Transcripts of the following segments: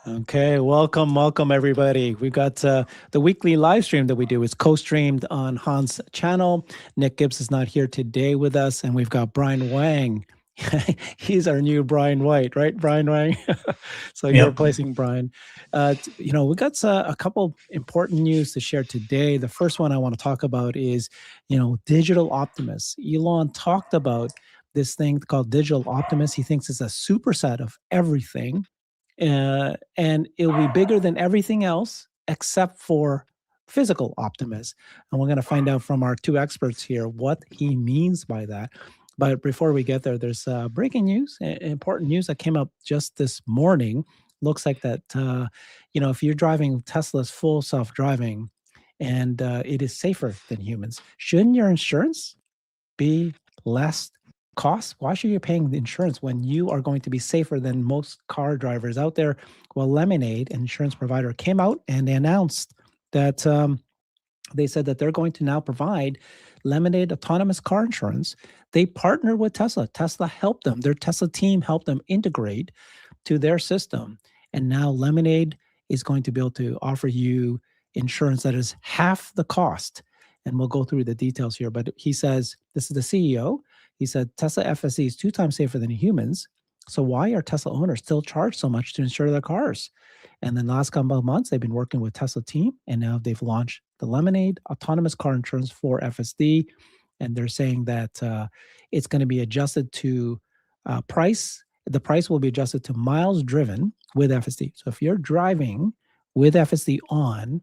Okay, welcome everybody. We've got the weekly live stream that we do is co-streamed on Hans' channel. Nick Gibbs is not here today with us, and we've got Brian Wang. He's our new Brian White, right, Brian Wang? So you're Yep. replacing Brian. We got a couple important news to share today. The first one I want to talk about is, Digital Optimus. Elon talked about this thing called Digital Optimus. He thinks it's a superset of everything, and it'll be bigger than everything else except for physical Optimus. And we're going to find out from our two experts here what he means by that. But before we get there, there's breaking news, important news that came up just this morning. Looks like that, if you're driving Tesla's full self-driving and it is safer than humans, shouldn't your insurance be less cost? Why should you be paying the insurance when you are going to be safer than most car drivers out there? Well, Lemonade, an insurance provider, came out and they announced that they said that they're going to now provide Lemonade autonomous car insurance. They partnered with Tesla. Tesla helped them. Their Tesla team helped them integrate to their system. And now Lemonade is going to be able to offer you insurance that is half the cost. And we'll go through the details here. But he says, this is the CEO. He said Tesla FSD is 2 times safer than humans. So why are Tesla owners still charged so much to insure their cars? And then the last couple of months, they've been working with Tesla team, and now they've launched the Lemonade autonomous car insurance for FSD. And they're saying that it's going to be adjusted to price. The price will be adjusted to miles driven with FSD. So if you're driving with FSD on,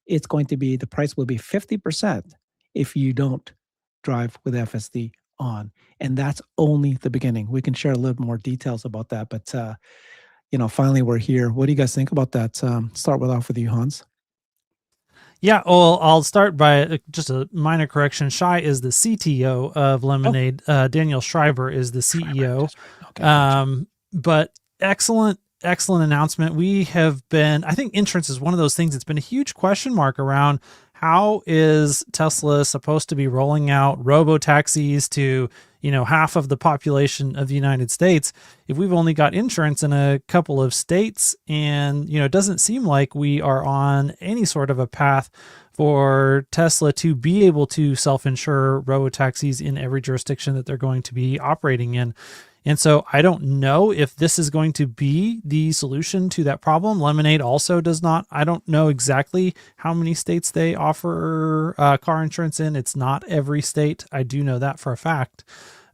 it's going to be, the price will be 50% if you don't drive with FSD on. And that's only the beginning. We can share a little more details about that, but finally we're here. What do you guys think about that? Start off with you, Hans. Yeah, well, I'll start by just a minor correction. Shai is the CTO of Lemonade. Daniel Schreiber is the CEO. Okay, but excellent announcement. We have been, I think insurance is one of those things that's been a huge question mark around. How is Tesla supposed to be rolling out robo-taxis to, half of the population of the United States if we've only got insurance in a couple of states? And, it doesn't seem like we are on any sort of a path for Tesla to be able to self-insure robo-taxis in every jurisdiction that they're going to be operating in. And so I don't know if this is going to be the solution to that problem. Lemonade also does not. I don't know exactly how many states they offer car insurance in. It's not every state. I do know that for a fact.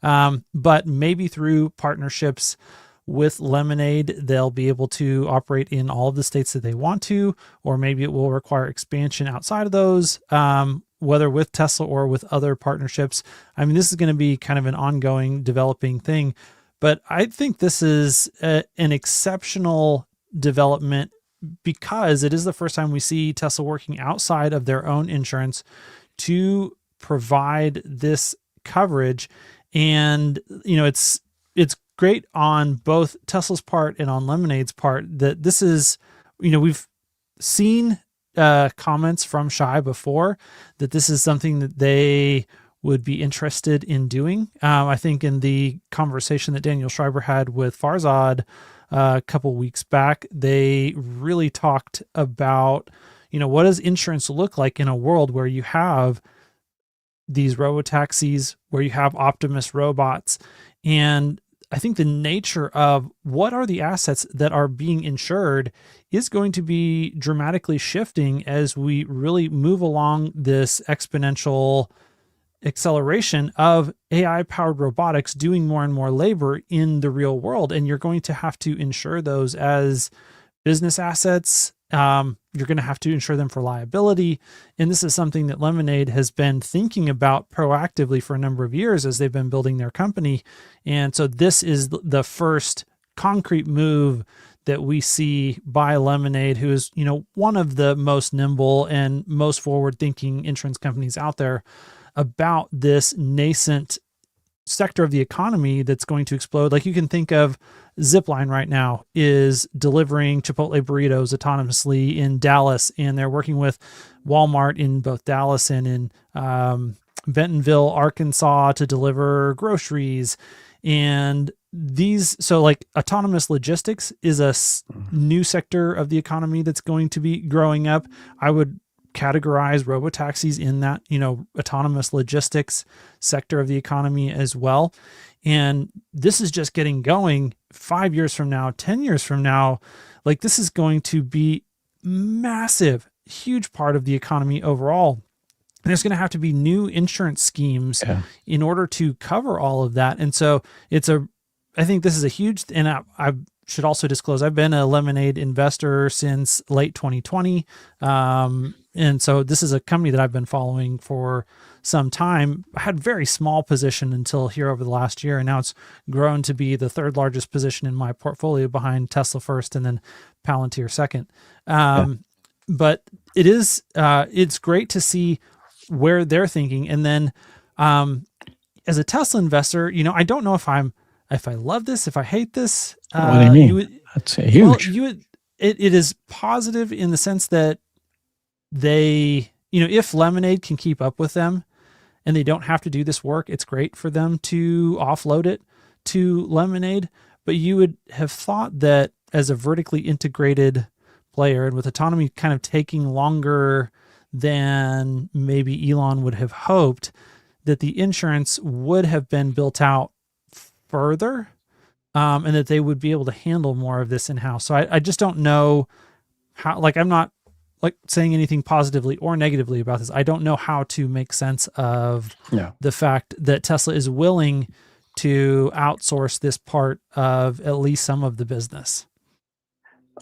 But maybe through partnerships with Lemonade, they'll be able to operate in all of the states that they want to, or maybe it will require expansion outside of those, whether with Tesla or with other partnerships. I mean, this is going to be kind of an ongoing developing thing. But I think this is an exceptional development because it is the first time we see Tesla working outside of their own insurance to provide this coverage. And, it's great on both Tesla's part and on Lemonade's part that this is, we've seen comments from Shai before that this is something that they would be interested in doing. I think in the conversation that Daniel Schreiber had with Farzad a couple weeks back, they really talked about, what does insurance look like in a world where you have these robo-taxis, where you have Optimus robots. And I think the nature of what are the assets that are being insured is going to be dramatically shifting as we really move along this exponential acceleration of AI-powered robotics doing more and more labor in the real world. And you're going to have to insure those as business assets. You're going to have to insure them for liability. And this is something that Lemonade has been thinking about proactively for a number of years as they've been building their company. And so this is the first concrete move that we see by Lemonade, who is, one of the most nimble and most forward-thinking insurance companies out there, about this nascent sector of the economy that's going to explode. Like you can think of Zipline right now is delivering Chipotle burritos autonomously in Dallas, and they're working with Walmart in both Dallas and in Bentonville, Arkansas to deliver groceries. And so like autonomous logistics is a new sector of the economy that's going to be growing up. I would categorize robotaxis in that, autonomous logistics sector of the economy as well. And this is just getting going. 5 years from now, 10 years from now, like this is going to be massive, huge part of the economy overall. And there's going to have to be new insurance schemes in order to cover all of that. And so I think this is a huge, and I should also disclose, I've been a Lemonade investor since late 2020. And so this is a company that I've been following for some time. I had a very small position until here over the last year, and now it's grown to be the third largest position in my portfolio behind Tesla first and then Palantir second. But it's great to see where they're thinking. And then as a Tesla investor, I don't know if I love this, if I hate this. What do you mean? That's huge. Well, it is positive in the sense that they, if Lemonade can keep up with them and they don't have to do this work, it's great for them to offload it to Lemonade. But you would have thought that as a vertically integrated player, and with autonomy kind of taking longer than maybe Elon would have hoped, that the insurance would have been built out further, and that they would be able to handle more of this in-house. So I just don't know how, like, I'm not like saying anything positively or negatively about this. I don't know how to make sense of the fact that Tesla is willing to outsource this part of at least some of the business.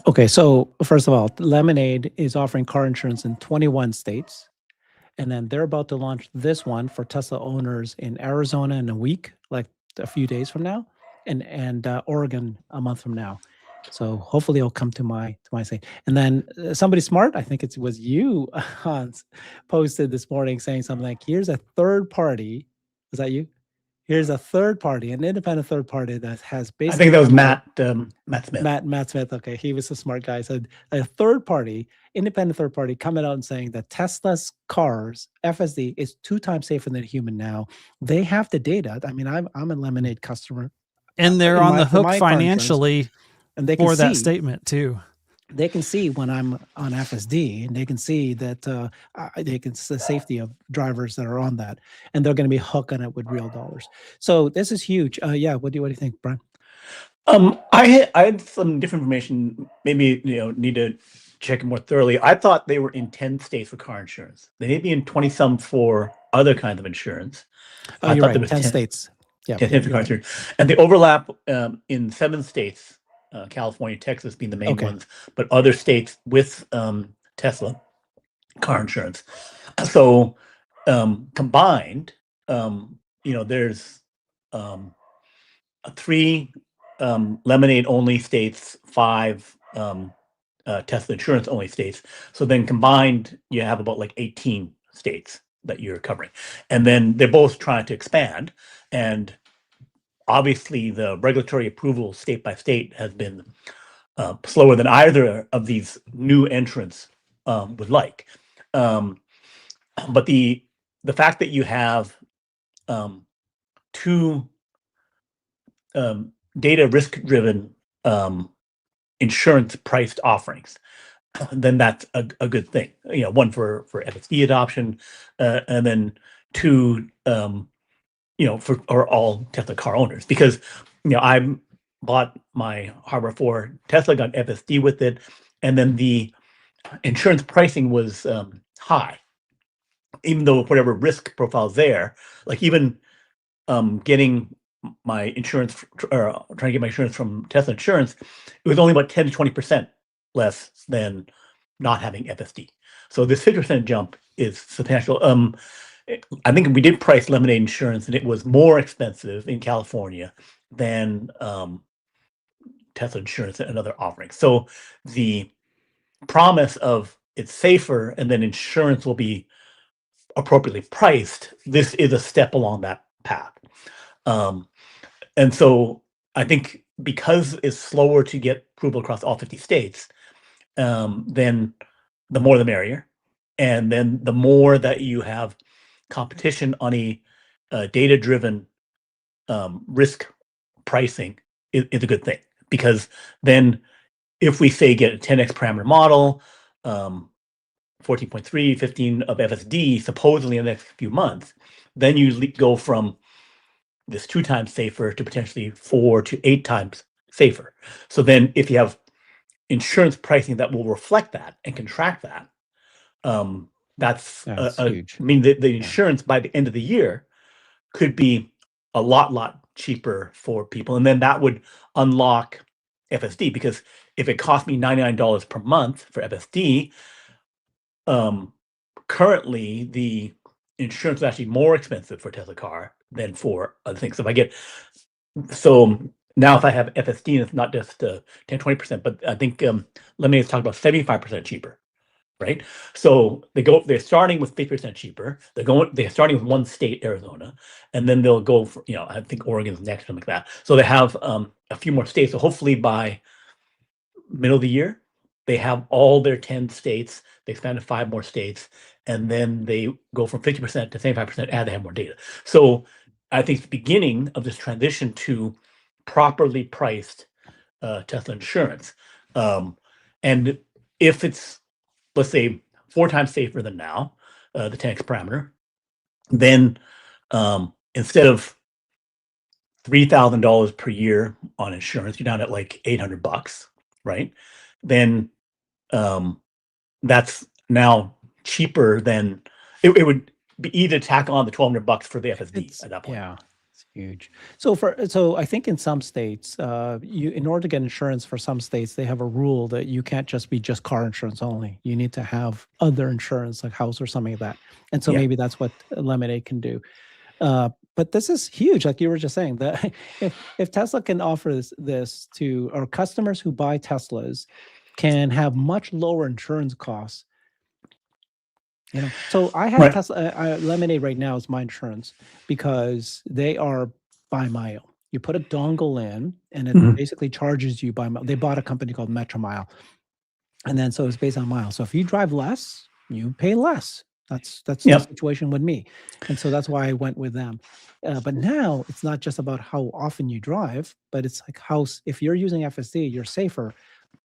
Okay, so first of all, Lemonade is offering car insurance in 21 states. And then they're about to launch this one for Tesla owners in Arizona in a week, like a few days from now, and Oregon a month from now. So hopefully it'll come to my state. And then somebody smart, I think it was you, Hans, posted this morning saying something like, here's a third party. Was that you? Here's a third party, an independent third party that has basically. I think that was Matt Smith. Matt Smith. Okay, he was a smart guy. Said a third party, independent third party, coming out and saying that Tesla's cars FSD is 2 times safer than a human now. They have the data. I mean, I'm a Lemonade customer, and they're on the hook financially, and they can for that statement too. They can see when I'm on FSD, and they can see that they can see the safety of drivers that are on that, and they're going to be hooking it with real dollars. So this is huge. What do you think, Brian? I had some different information. Maybe need to check it more thoroughly. I thought they were in 10 states for car insurance. They may be in 20 some for other kinds of insurance. Oh, you're right. There was 10 states. Yeah, 10 states for car insurance, and they overlap in 7 states. California, Texas being the main ones, but other states with Tesla car insurance. So combined, there's 3 Lemonade only states, 5 Tesla insurance only states. So then combined, you have about like 18 states that you're covering, and then they're both trying to expand. And obviously, the regulatory approval state by state has been slower than either of these new entrants would like. But the fact that you have 2 data risk-driven insurance priced offerings, then that's a good thing. One for FSD adoption, and then 2. For all Tesla car owners, because I bought my Harbor 4 Tesla, got FSD with it, and then the insurance pricing was high, even though whatever risk profile there, like even getting my insurance or trying to get my insurance from Tesla Insurance, it was only about 10 to 20% less than not having FSD. So this 50% jump is substantial. I think we did price Lemonade insurance, and it was more expensive in California than Tesla insurance and other offerings. So the promise of it's safer and then insurance will be appropriately priced, this is a step along that path. And so I think because it's slower to get approval across all 50 states, then the more the merrier. And then the more that you have competition on a data-driven risk pricing, is a good thing, because then if we say get a 10x parameter model, 14.3, 15 of FSD, supposedly in the next few months, then you go from this 2 times safer to potentially 4 to 8 times safer. So then if you have insurance pricing that will reflect that and contract that, that's huge. I mean, the insurance by the end of the year could be a lot cheaper for people. And then that would unlock FSD, because if it cost me $99 per month for FSD, currently the insurance is actually more expensive for a Tesla car than for other things. So now if I have FSD, it's not just 10-20%, but I think Lemonade's talking about 75% cheaper, right? So they're starting with 50% cheaper. They're starting with one state, Arizona, and then they'll go for, I think Oregon's next, something like that. So they have a few more states. So hopefully by middle of the year, they have all their 10 states. They expand to 5 more states, and then they go from 50% to 75% as they have more data. So I think it's the beginning of this transition to properly priced Tesla insurance. And if it's, let's say, 4 times safer than now, the 10x parameter, then instead of $3,000 per year on insurance, you're down at like $800, right? Then that's now cheaper than it would be easy to tack on the $1,200 for the FSD at that point. Yeah, it's huge. So I think in some states, in order to get insurance for some states, they have a rule that you can't just be just car insurance only. You need to have other insurance like house or something like that. And so maybe that's what Lemonade can do. But this is huge, like you were just saying, that if Tesla can offer this to our customers who buy Teslas, can have much lower insurance costs. So I have Tesla. Lemonade right now is my insurance because they are by mile. You put a dongle in, and it basically charges you by mile. They bought a company called Metromile, and then so it's based on miles. So if you drive less, you pay less. That's the situation with me, and so that's why I went with them. But now it's not just about how often you drive, but it's like if you're using FSD, you're safer.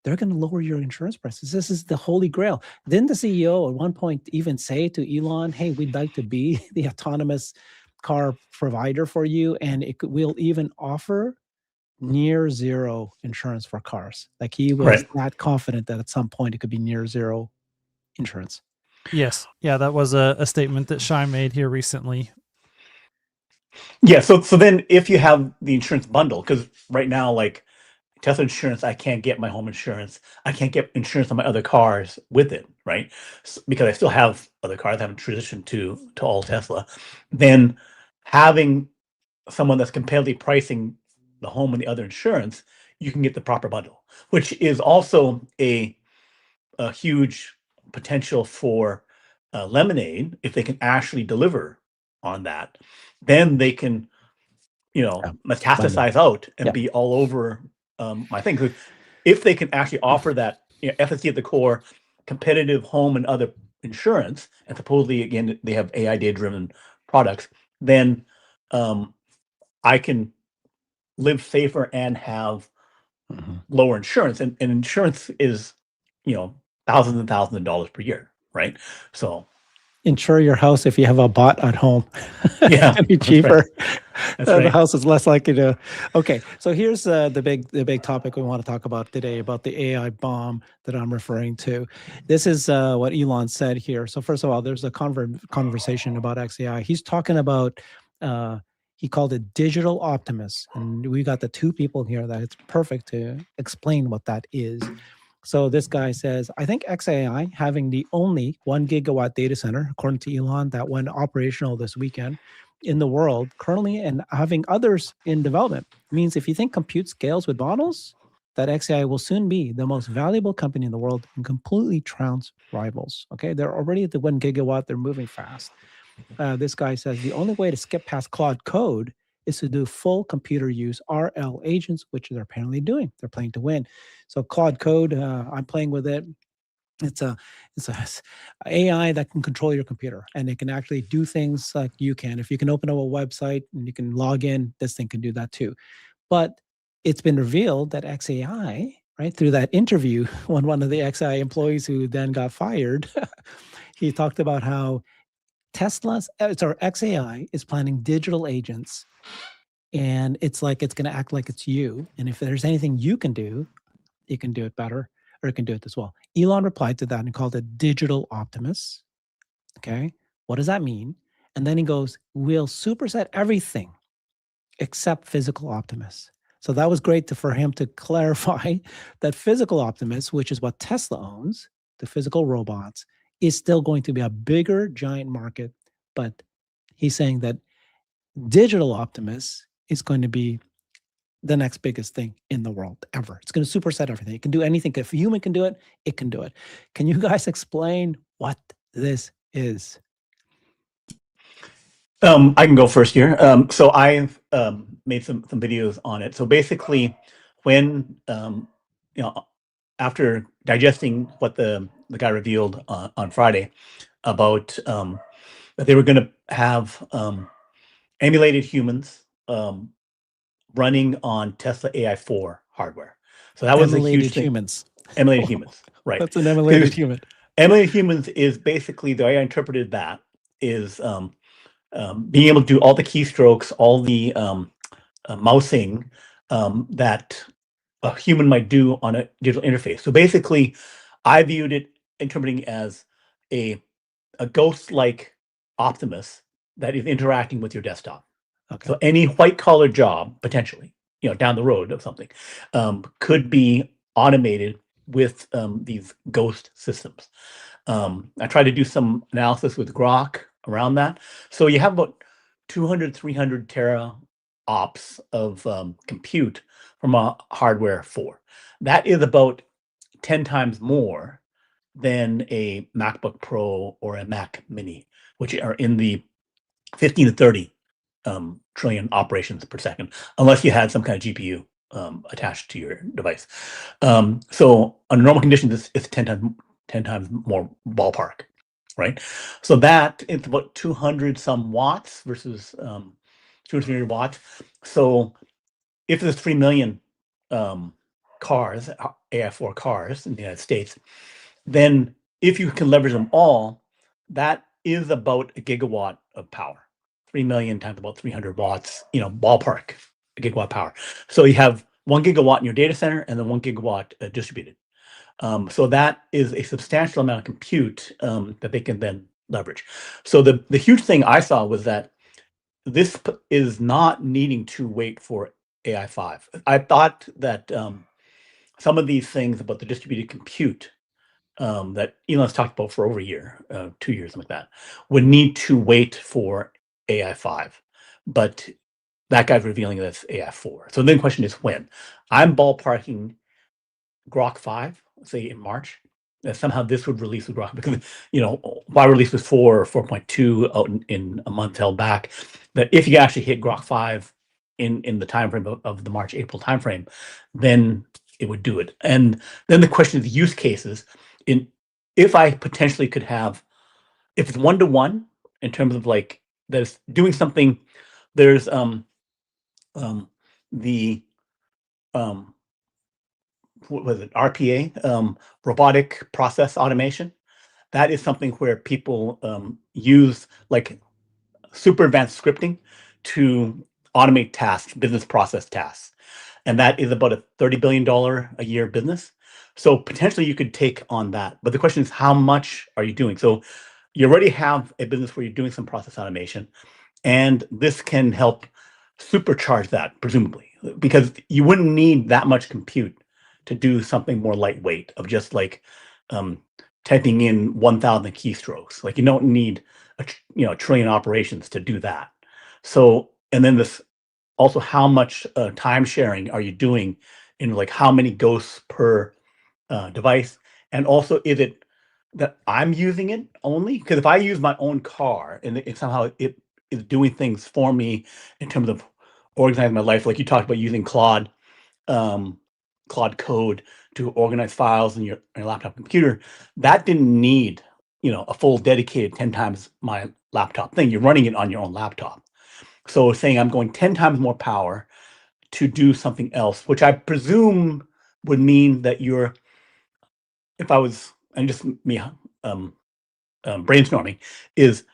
They're going to lower your insurance prices. This is the holy grail. Didn't the CEO at one point even say to Elon, "Hey, we'd like to be the autonomous car provider for you, and we'll even offer near zero insurance for cars." Like he was that confident that at some point it could be near zero insurance. Yes. Yeah, that was a statement that Shai made here recently. Yeah. So then if you have the insurance bundle, because right now, like Tesla insurance, I can't get my home insurance. I can't get insurance on my other cars with it, right? Because I still have other cars. I haven't transitioned to all Tesla. Then having someone that's competitively pricing the home and the other insurance, you can get the proper bundle, which is also a huge potential for Lemonade. If they can actually deliver on that, then they can, metastasize out and be all over my thing. So if they can actually offer that, FSD at the core, competitive home and other insurance, and supposedly again they have AI data driven products, then I can live safer and have lower insurance. And insurance is, thousands and thousands of dollars per year, right? So insure your house if you have a bot at home. Yeah, it's gonna be cheaper. That's right. The house is less likely to. Okay, so here's the big topic we want to talk about today, about the AI bomb that I'm referring to. This is what Elon said here. So first of all, there's a conversation about XAI. He's talking about. He called it digital Optimus, and we got the two people here that it's perfect to explain what that is. So this guy says, I think XAI having the only 1 gigawatt data center, according to Elon, that went operational this weekend in the world currently, and having others in development, means if you think compute scales with models, that XAI will soon be the most valuable company in the world and completely trounce rivals. Okay, they're already at the 1 gigawatt. They're moving fast. This guy says the only way to skip past Claude Code is to do full computer use RL agents, which they're apparently doing. They're playing to win. So Claude Code, I'm playing with it. It's a AI that can control your computer, and it can actually do things like you can. If you can open up a website and you can log in, this thing can do that too. But it's been revealed that XAI, right, through that interview, one of the XAI employees who then got fired, he talked about how XAI is planning digital agents, and it's like it's going to act like it's you. And if there's anything you can do it better, or it can do it as well. Elon replied to that and called it digital Optimus. Okay, what does that mean? And then he goes, "We'll superset everything except physical Optimus." So that was great for him to clarify that physical Optimus, which is what Tesla owns, the physical robots, is still going to be a bigger, giant market. But he's saying that digital Optimus is going to be the next biggest thing in the world ever. It's going to superset everything. It can do anything. If a human can do it, it can do it. Can you guys explain what this is? I can go first here. So I've made some videos on it. So basically, when after digesting what the guy revealed on Friday about that they were going to have emulated humans running on Tesla AI4 hardware. So that was a huge thing. Humans. Emulated humans, right? That's an emulated human. Emulated humans is basically, the way I interpreted that is being able to do all the keystrokes, all the mousing that a human might do on a digital interface. So basically, I viewed it interpreting as a ghost-like Optimus that is interacting with your desktop. Okay. So any white-collar job, potentially, down the road of something, could be automated with these ghost systems. I tried to do some analysis with Grok around that. So you have about 200, 300 tera ops of compute from a hardware 4. That is about 10 times more than a MacBook Pro or a Mac Mini, which are in the 15 to 30 trillion operations per second, unless you had some kind of GPU attached to your device. So under normal conditions, it's 10 times more ballpark, right? So that it's about 200 some watts versus 200 watts. So if there's 3 million cars, AI4 cars in the United States, then if you can leverage them all, that is about a gigawatt of power. 3 million times about 300 watts, ballpark, a gigawatt power. So you have 1 gigawatt in your data center and then 1 gigawatt distributed. So that is a substantial amount of compute that they can then leverage. So the huge thing I saw was that this is not needing to wait for AI5. I thought that some of these things about the distributed compute that Elon's talked about for over a year, 2 years, something like that, would need to wait for AI5. But that guy's revealing that's AI4. So then the question is when. I'm ballparking Grok 5, say in March. Somehow this would release with Grok because, why release with 4 or 4.2 out in a month held back, that if you actually hit Grok 5 in the time frame of the March, April timeframe, then it would do it. And then the question of the use cases, if I potentially could have, if it's 1-to-1 in terms of like there's doing something, there's the what was it, RPA, robotic process automation. That is something where people use like super advanced scripting to automate tasks, business process tasks. And that is about a $30 billion a year business. So potentially you could take on that. But the question is, how much are you doing? So you already have a business where you're doing some process automation, and this can help supercharge that, presumably, because you wouldn't need that much compute to do something more lightweight of just like typing in 1,000 keystrokes. Like you don't need a trillion operations to do that. So, and then this also, how much time sharing are you doing in like how many ghosts per device? And also, is it that I'm using it only? Because if I use my own car and it somehow it is doing things for me in terms of organizing my life, like you talked about using Claude Code to organize files in your laptop computer, that didn't need a full dedicated 10 times my laptop thing. You're running it on your own laptop. So saying I'm going 10 times more power to do something else, which I presume would mean that brainstorming, is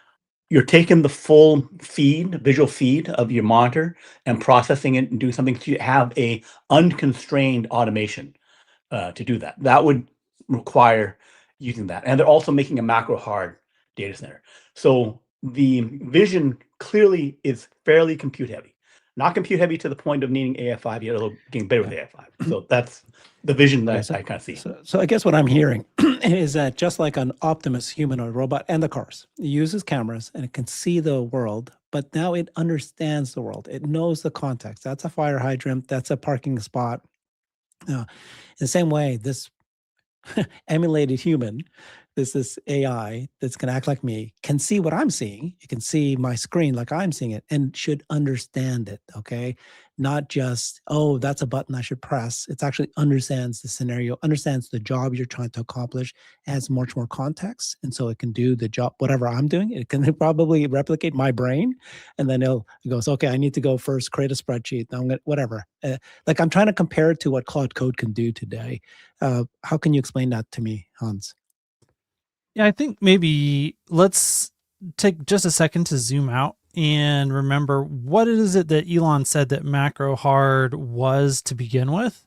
you're taking the full visual feed of your monitor and processing it and doing something to have a unconstrained automation to do that. That would require using that. And they're also making a macro hard data center. So the vision clearly is fairly compute heavy. Not compute heavy to the point of needing AI5 yet, although getting better with AI5. So that's the vision that I kind of see. So I guess what I'm hearing is that just like an Optimus humanoid robot and the cars, it uses cameras and it can see the world, but now it understands the world. It knows the context. That's a fire hydrant. That's a parking spot. In the same way, this emulated human, this AI that's going to act like me, can see what I'm seeing. It can see my screen like I'm seeing it and should understand it. Okay. Not just, oh, that's a button I should press. It actually understands the scenario, understands the job you're trying to accomplish, has much more context. And so it can do the job, whatever I'm doing. It can probably replicate my brain. And then it goes, okay, I need to go first, create a spreadsheet. I'm going to, whatever. Like I'm trying to compare it to what Claude Code can do today. How can you explain that to me, Hans? Yeah, I think maybe let's take just a second to zoom out and remember what is it that Elon said that macro hard was to begin with.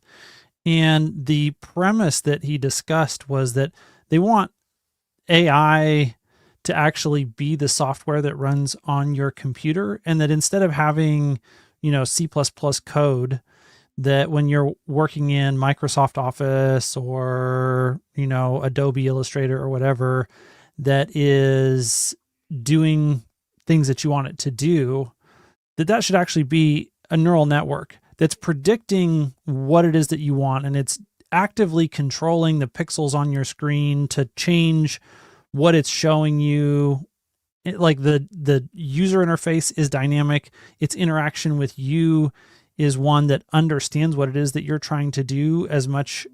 And the premise that he discussed was that they want AI to actually be the software that runs on your computer, and that instead of having, C++ code, that when you're working in Microsoft Office or, Adobe Illustrator or whatever, that is doing things that you want it to do, that should actually be a neural network that's predicting what it is that you want. And it's actively controlling the pixels on your screen to change what it's showing you. Like the user interface is dynamic. Its interaction with you is one that understands what it is that you're trying to do as much,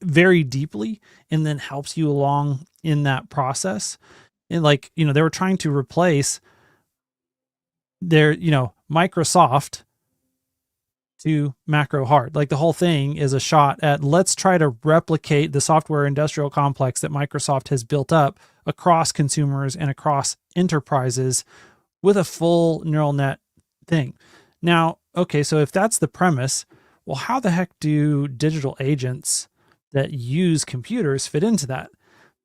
very deeply, and then helps you along in that process. And they were trying to replace their, Microsoft to macro hard. Like the whole thing is a shot at, let's try to replicate the software industrial complex that Microsoft has built up across consumers and across enterprises with a full neural net thing. Now, okay, so if that's the premise, well, how the heck do digital agents that use computers fit into that?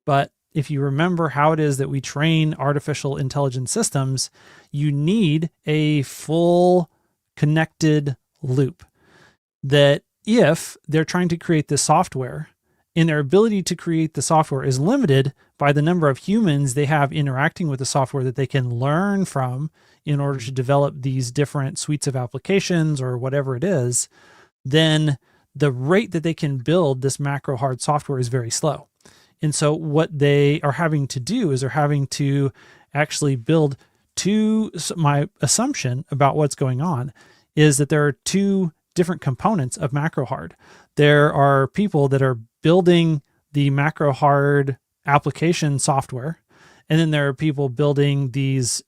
But if you remember how it is that we train artificial intelligence systems, you need a full connected loop. That if they're trying to create this software, and their ability to create the software is limited by the number of humans they have interacting with the software that they can learn from in order to develop these different suites of applications or whatever it is, then the rate that they can build this macro hard software is very slow. And so what they are having to do is they're having to actually build my assumption about what's going on is that there are two different components of macro hard. There are people that are building the macro hard application software, and then there are people building these,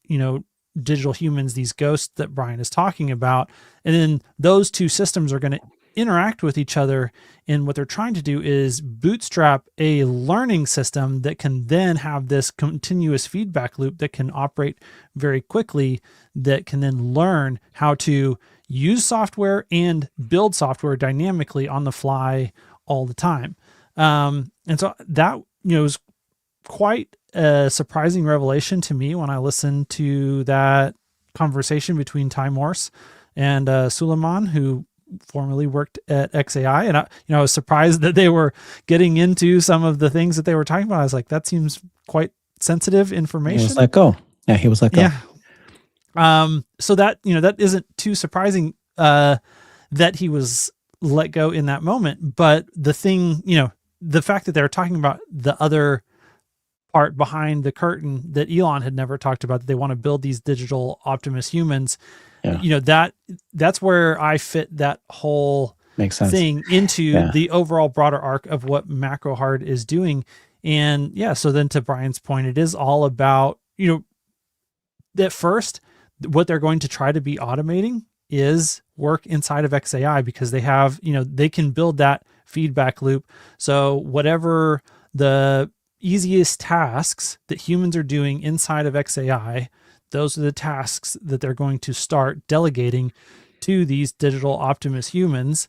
digital humans, these ghosts that Brian is talking about. And then those two systems are going to interact with each other. And what they're trying to do is bootstrap a learning system that can then have this continuous feedback loop that can operate very quickly, that can then learn how to use software and build software dynamically on the fly all the time. And so that, was quite a surprising revelation to me when I listened to that conversation between Ty Morse and Suleiman, who formerly worked at XAI. And I was surprised that they were getting into some of the things that they were talking about. I was like, that seems quite sensitive information. He was let go. Yeah, he was let go. Yeah. So that, that isn't too surprising that he was let go in that moment. But the thing, the fact that they're talking about the other part behind the curtain that Elon had never talked about, that they want to build these digital Optimus humans, that's where I fit that whole thing into the overall broader arc of what macro hard is doing. And so then to Brian's point, it is all about, at first, what they're going to try to be automating is work inside of XAI, because they have, they can build that feedback loop. So whatever the easiest tasks that humans are doing inside of XAI, those are the tasks that they're going to start delegating to these digital Optimus humans.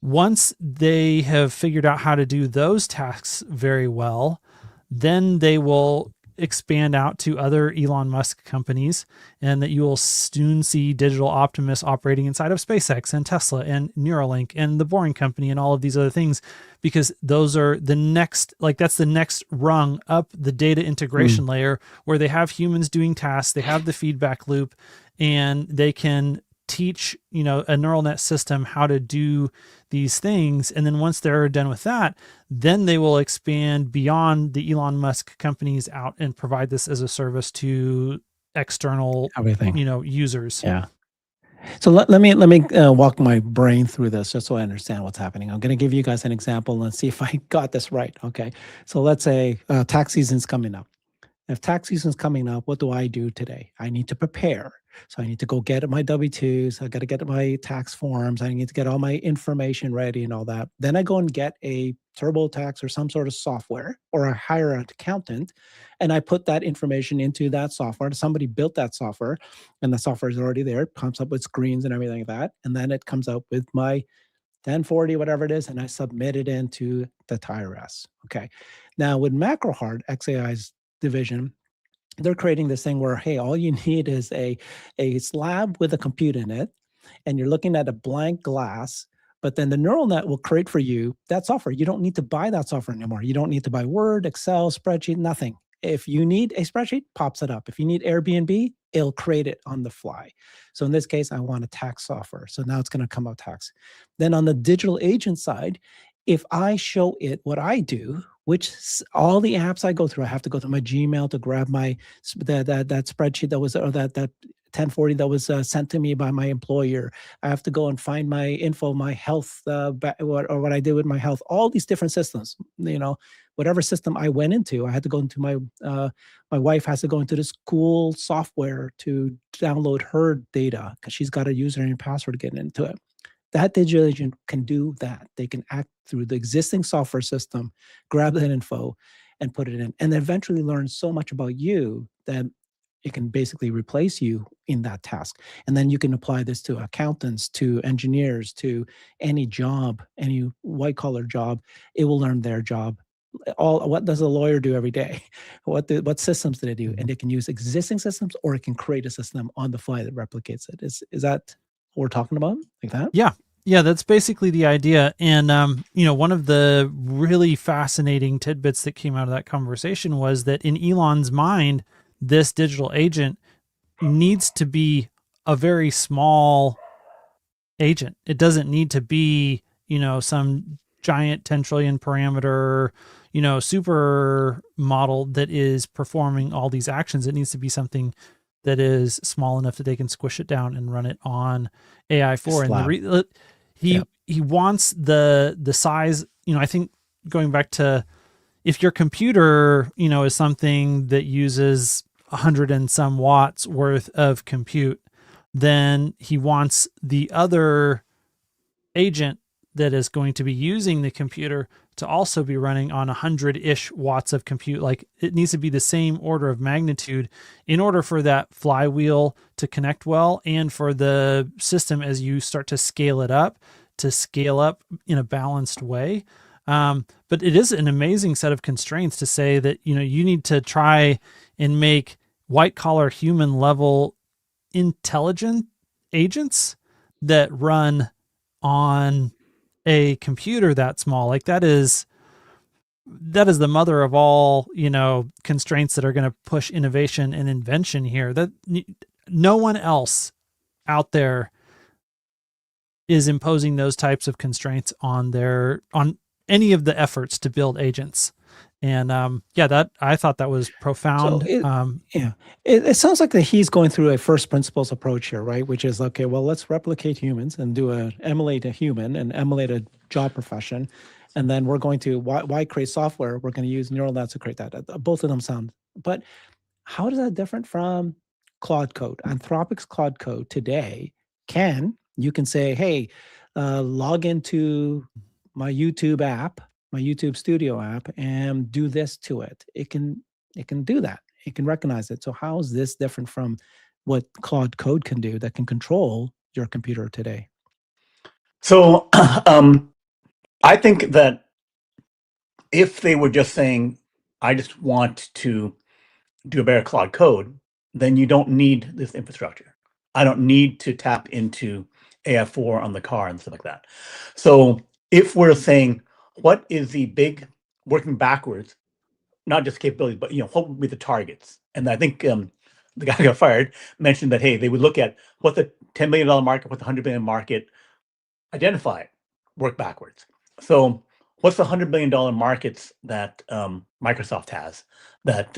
Once they have figured out how to do those tasks very well, then they will expand out to other Elon Musk companies, and that you will soon see digital Optimus operating inside of SpaceX and Tesla and Neuralink and the Boring Company and all of these other things, because those are the next, that's the next rung up the data integration layer, where they have humans doing tasks, they have the feedback loop, and they can teach, a neural net system how to do these things. And then once they're done with that, then they will expand beyond the Elon Musk companies out and provide this as a service to external, everything, users. Yeah. So let me walk my brain through this just so I understand what's happening. I'm going to give you guys an example and see if I got this right. Okay. So let's say tax season's coming up. If tax season's coming up, what do I do today? I need to prepare. So I need to go get my W-2s. I got to get my tax forms. I need to get all my information ready and all that. Then I go and get a TurboTax or some sort of software, or I hire an accountant, and I put that information into that software. Somebody built that software, and the software is already there. It comes up with screens and everything like that. And then it comes up with my 1040, whatever it is, and I submit it into the IRS. Okay. Now with MacroHeart, XAI's division, they're creating this thing where, hey, all you need is a slab with a compute in it, and you're looking at a blank glass, but then the neural net will create for you that software. You don't need to buy that software anymore. You don't need to buy Word, Excel, spreadsheet, nothing. If you need a spreadsheet, pops it up. If you need Airbnb, it'll create it on the fly. So in this case, I want a tax software. So now it's going to come out tax. Then on the digital agent side, if I show it what I do, which all the apps I go through, I have to go to my Gmail to grab my that spreadsheet that was, or that 1040 that was sent to me by my employer. I have to go and find my info, my health, what I did with my health. All these different systems, whatever system I went into, I had to go into my wife has to go into the school software to download her data because she's got a username and password to get into it. That digital agent can do that. They can act through the existing software system, grab that info, and put it in, and eventually learn so much about you that it can basically replace you in that task. And then you can apply this to accountants, to engineers, to any job, any white-collar job. It will learn their job. What does a lawyer do every day? What systems do they do? And it can use existing systems, or it can create a system on the fly that replicates it. Is that what we're talking about, like that? Yeah, that's basically the idea. And one of the really fascinating tidbits that came out of that conversation was that in Elon's mind, this digital agent needs to be a very small agent. It doesn't need to be, some giant 10 trillion parameter, super model that is performing all these actions. It needs to be something that is small enough that they can squish it down and run it on AI4. And he wants the size, I think, going back to, if your computer, is something that uses 100 and some watts worth of compute, then he wants the other agent that is going to be using the computer to also be running on 100-ish watts of compute. Like, it needs to be the same order of magnitude in order for that flywheel to connect well, and for the system, as you start to scale it up, to scale up in a balanced way. But it is an amazing set of constraints to say that, you need to try and make white collar human level intelligent agents that run on a computer that small. Like, that is the mother of all, constraints that are going to push innovation and invention here. That no one else out there is imposing those types of constraints on any of the efforts to build agents. And that, I thought that was profound. So it sounds like that he's going through a first principles approach here, right? Which is, okay, well, let's replicate humans and emulate a human and emulate a job profession. And then we're going to, why create software? We're going to use neural nets to create that. Both of them sound, but how is that different from Claude Code? Anthropic's Claude Code today you can say, hey, log into my YouTube app, my YouTube Studio app, and do this to it. It can do that. It can recognize it. So how is this different from what Claude Code can do that can control your computer today? So I think that if they were just saying, I just want to do a better Claude Code, then you don't need this infrastructure. I don't need to tap into AI4 on the car and stuff like that. So if we're saying, what is the big, working backwards, not just capabilities, but what would be the targets? And I think the guy who got fired mentioned that, hey, they would look at what the $10 million market, what the $100 billion market, identify it, work backwards. So what's the $100 billion markets that Microsoft has that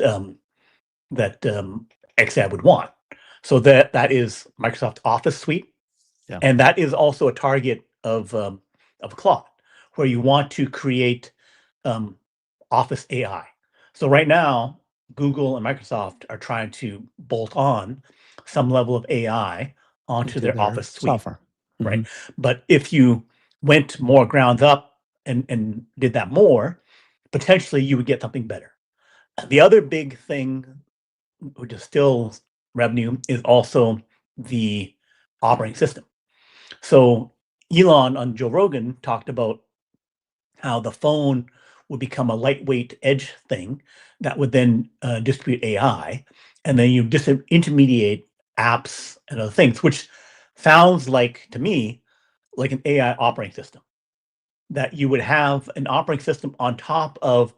XAI would want? So that is Microsoft Office Suite, Yeah. and that is also a target of Claude, where you want to create Office AI. So right now, Google and Microsoft are trying to bolt on some level of AI onto Into their Office Suite, software. right? Mhm. But if you went more ground up and did that more, potentially you would get something better. The other big thing, which is still revenue, is also the operating system. So Elon on Joe Rogan talked about how the phone would become a lightweight edge thing that would then distribute AI, and then you intermediate apps and other things, which sounds like, to me, like an AI operating system. That you would have an operating system on top of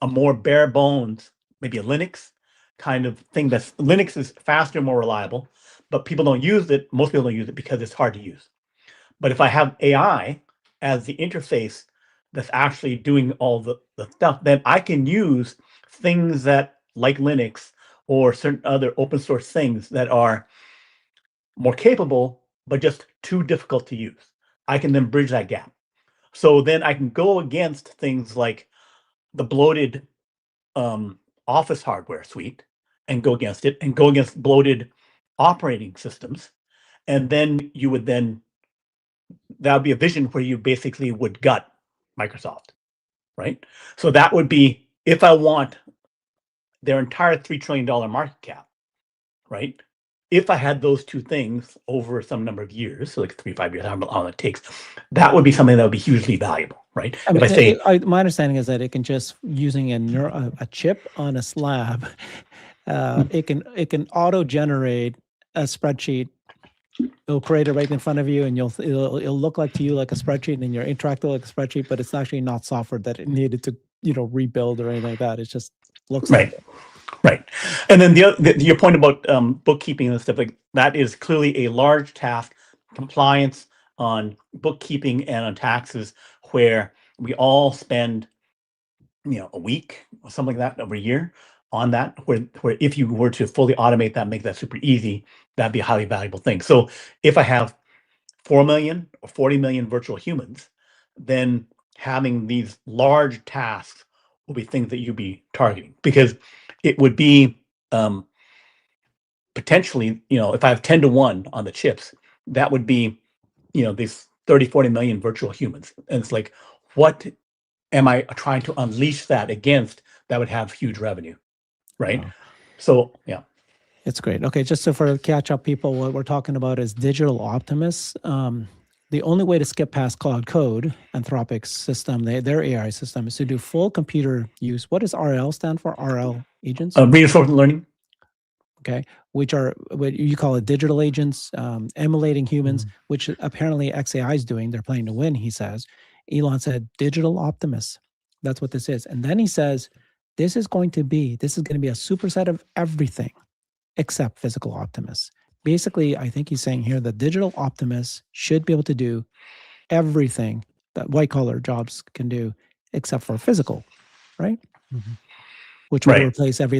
a more bare bones, maybe a Linux kind of thing. That's Linux is faster, more reliable, but people don't use it. Most people don't use it because it's hard to use. But if I have AI as the interface that's actually doing all the stuff, then I can use things that, like Linux or certain other open source things that are more capable, but just too difficult to use. I can then bridge that gap. So then I can go against things like the bloated Office hardware suite and go against it, and go against bloated operating systems. And then that would be a vision where you basically would gut Microsoft, right? So that would be, if I want their entire $3 trillion market cap, right? If I had those two things over some number of years, so like 3-5 years, however long it takes, that would be something that would be hugely valuable, right? I mean, if I say, my understanding is that it can just, using a chip on a slab, it can auto generate a spreadsheet. It'll create it right in front of you, and it'll look like to you like a spreadsheet, and you're interacting like a spreadsheet, but it's actually not software that it needed to rebuild or anything like that. It just looks like right, it. right. And then your point about bookkeeping and stuff, like that is clearly a large task, compliance on bookkeeping and on taxes, where we all spend a week or something like that over a year on that, where if you were to fully automate that, make that super easy, that'd be a highly valuable thing. So if I have 4 million or 40 million virtual humans, then having these large tasks will be things that you'd be targeting, because it would be potentially, if I have 10 to 1 on the chips, that would be, these 30, 40 million virtual humans. And it's like, what am I trying to unleash that against that would have huge revenue, right? Wow. So, yeah. It's great. Okay, just so for catch up people, what we're talking about is digital Optimus. The only way to skip past Claude Code, Anthropic's system, their AI system, is to do full computer use. What does RL stand for? RL agents? Reinforcement learning. Okay, which are what you call it, digital agents, emulating humans, which apparently XAI is doing. They're playing to win, he says. Elon said, digital Optimus. That's what this is. And then he says, this is going to be a superset of everything except physical Optimus. Basically, I think he's saying here that digital Optimus should be able to do everything that white collar jobs can do except for physical, right? Mhm. Which would Right. replace every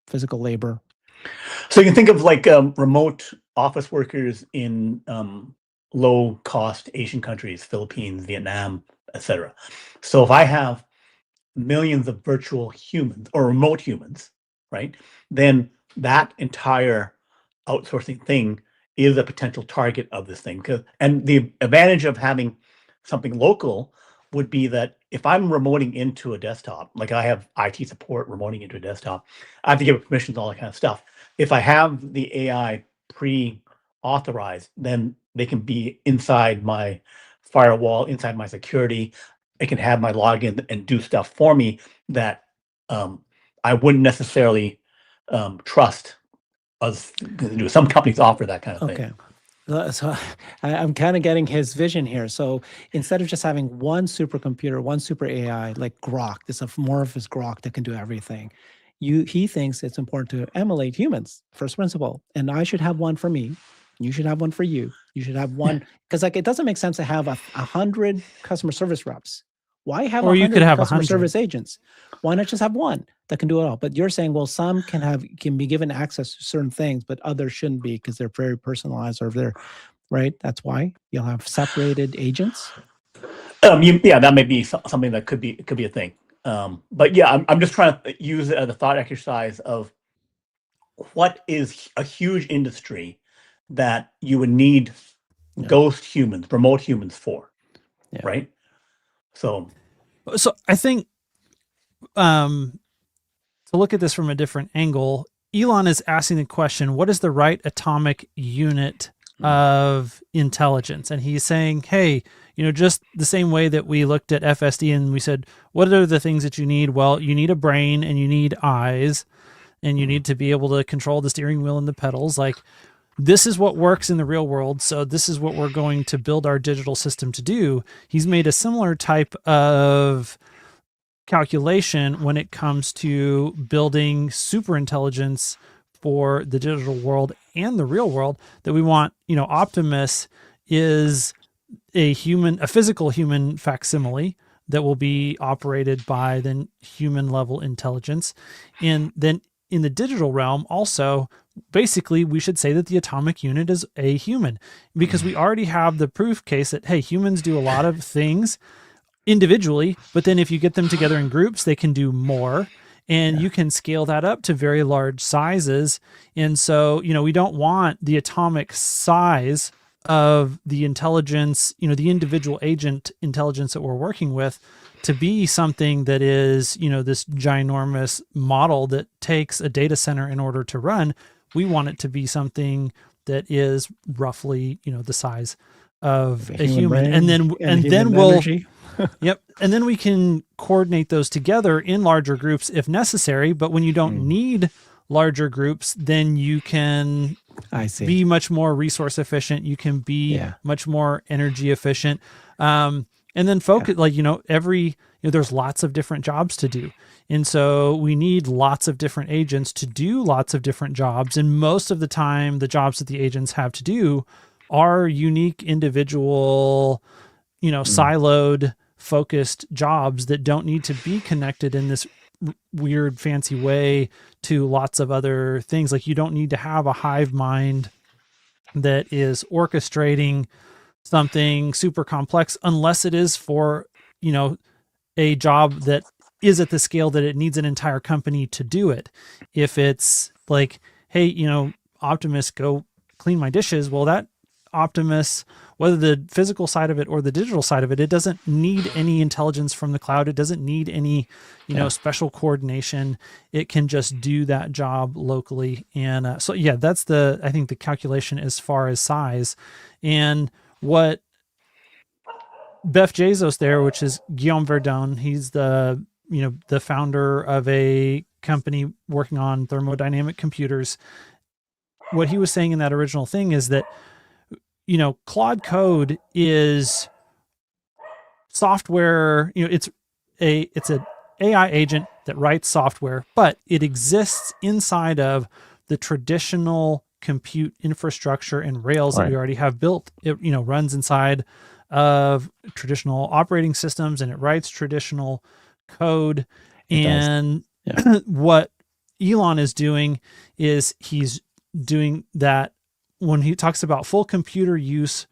physical labor. So you can think of like remote office workers in low cost Asian countries, Philippines, Vietnam, etc. So if I have millions of virtual humans or remote humans, right, then that entire outsourcing thing is a potential target of this thing. And the advantage of having something local would be that if I'm remoting into a desktop, like I have IT support remoting into a desktop, I have to give it permissions, all that kind of stuff. If I have the AI pre-authorized, then they can be inside my firewall, inside my security. It can have my login and do stuff for me that I wouldn't necessarily trust us to do. Some companies offer that kind of thing. Okay. So I'm kind of getting his vision here. So instead of just having one supercomputer, one super AI like Grok, this amorphous Grok that can do everything, he thinks it's important to emulate humans, first principle. And I should have one for me. You should have one for you. You should have one because like it doesn't make sense to have 100 customer service reps. Why have Or you 100 could have customer 100. service agents? Why not just have one that can do it all? But you're saying, well, some can be given access to certain things, but others shouldn't be because they're very personalized or they're right. That's why you'll have separated agents. Yeah, that may be something that could be a thing. But yeah, I'm just trying to use the thought exercise of what is a huge industry that you would need ghost humans, remote humans for, right? So I think to look at this from a different angle, Elon is asking the question, what is the right atomic unit of intelligence? And he's saying, hey, just the same way that we looked at FSD and we said, what are the things that you need? Well, you need a brain and you need eyes and you need to be able to control the steering wheel and the pedals. Like, this is what works in the real world. So this is what we're going to build our digital system to do. He's made a similar type of calculation when it comes to building super intelligence for the digital world and the real world that we want. Optimus is a physical human facsimile that will be operated by then human level intelligence. And then in the digital realm also, basically we should say that the atomic unit is a human, because we already have the proof case that, hey, humans do a lot of things individually, but then if you get them together in groups, they can do more. And you can scale that up to very large sizes. And so, we don't want the atomic size of the intelligence, the individual agent intelligence that we're working with, to be something that is, this ginormous model that takes a data center in order to run. We want it to be something that is roughly, the size of a human. And then we'll, yep. And then we can coordinate those together in larger groups if necessary. But when you don't need larger groups, then you can be much more resource efficient. You can be much more energy efficient. And then focus, there's lots of different jobs to do. And so we need lots of different agents to do lots of different jobs. And most of the time, the jobs that the agents have to do are unique, individual, siloed, focused jobs that don't need to be connected in this weird, fancy way to lots of other things. Like, you don't need to have a hive mind that is orchestrating something super complex unless it is for, a job that is at the scale that it needs an entire company to do it. If it's like, hey, Optimus, go clean my dishes. Well, that Optimus, whether the physical side of it or the digital side of it, it doesn't need any intelligence from the cloud. It doesn't need any, special coordination. It can just do that job locally. And that's I think the calculation as far as size. And what Beth Bezos there, which is Guillaume Verdun, he's the founder of a company working on thermodynamic computers. What he was saying in that original thing is that, Claude Code is software, it's an AI agent that writes software, but it exists inside of the traditional compute infrastructure and rails that we already have built. It, runs inside of traditional operating systems and it writes traditional code. What Elon is doing is he's doing that when he talks about full computer use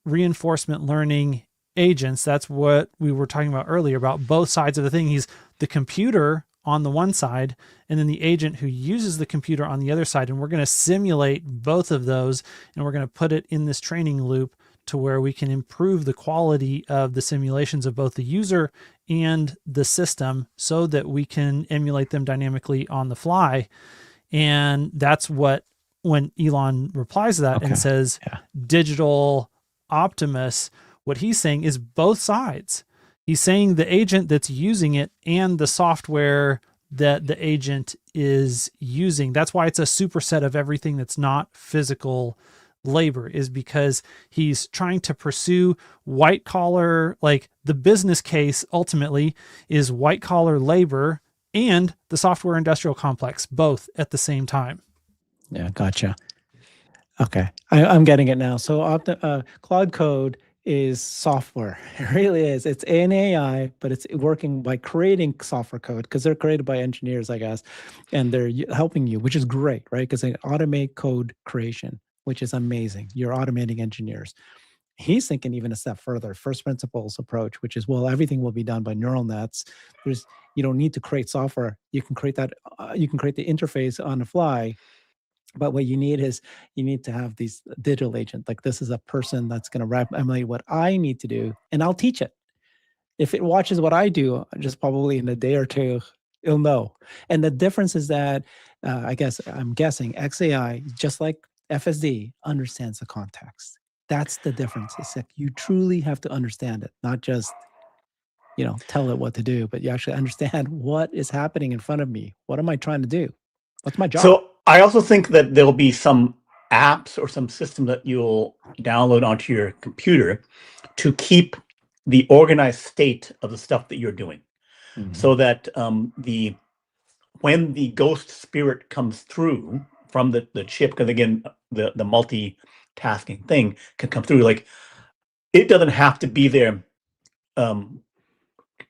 reinforcement learning agents. That's what we were talking about earlier about both sides of the thing. He's the computer on the one side and then the agent who uses the computer on the other side. And we're going to simulate both of those, and we're going to put it in this training loop to where we can improve the quality of the simulations of both the user and the system so that we can emulate them dynamically on the fly. And that's what, when Elon replies to that and says digital Optimus, what he's saying is both sides. He's saying the agent that's using it and the software that the agent is using. That's why it's a superset of everything that's not physical labor, is because he's trying to pursue white collar, like the business case ultimately is white collar labor and the software industrial complex, both at the same time. Yeah, gotcha. Okay, I'm getting it now. So Cloud Code is software. It really is. It's an AI, but it's working by creating software code because they're created by engineers, I guess, and they're helping you, which is great, right? Because they automate code creation, which is amazing. You're automating engineers. He's thinking even a step further, first principles approach, which is, well, everything will be done by neural nets. You don't need to create software. You can create that. You can create the interface on the fly. But what you need is you need to have these digital agent. Like this is a person that's going to emulate what I need to do, and I'll teach it. If it watches what I do, just probably in a day or two, it'll know. And the difference is that I'm guessing XAI, just like FSD, understands the context. That's the difference. It's like you truly have to understand it, not just tell it what to do, but you actually understand what is happening in front of me. What am I trying to do? What's my job? So I also think that there'll be some apps or some system that you'll download onto your computer to keep the organized state of the stuff that you're doing, so that when the ghost spirit comes through from the chip, because again, the multitasking thing can come through. Like it doesn't have to be there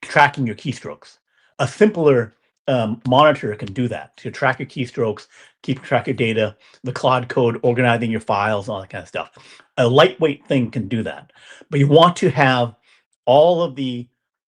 tracking your keystrokes. A simpler monitor can do that, to track your keystrokes, keep track of data, the Cloud Code, organizing your files, all that kind of stuff. A lightweight thing can do that. But you want to have all of the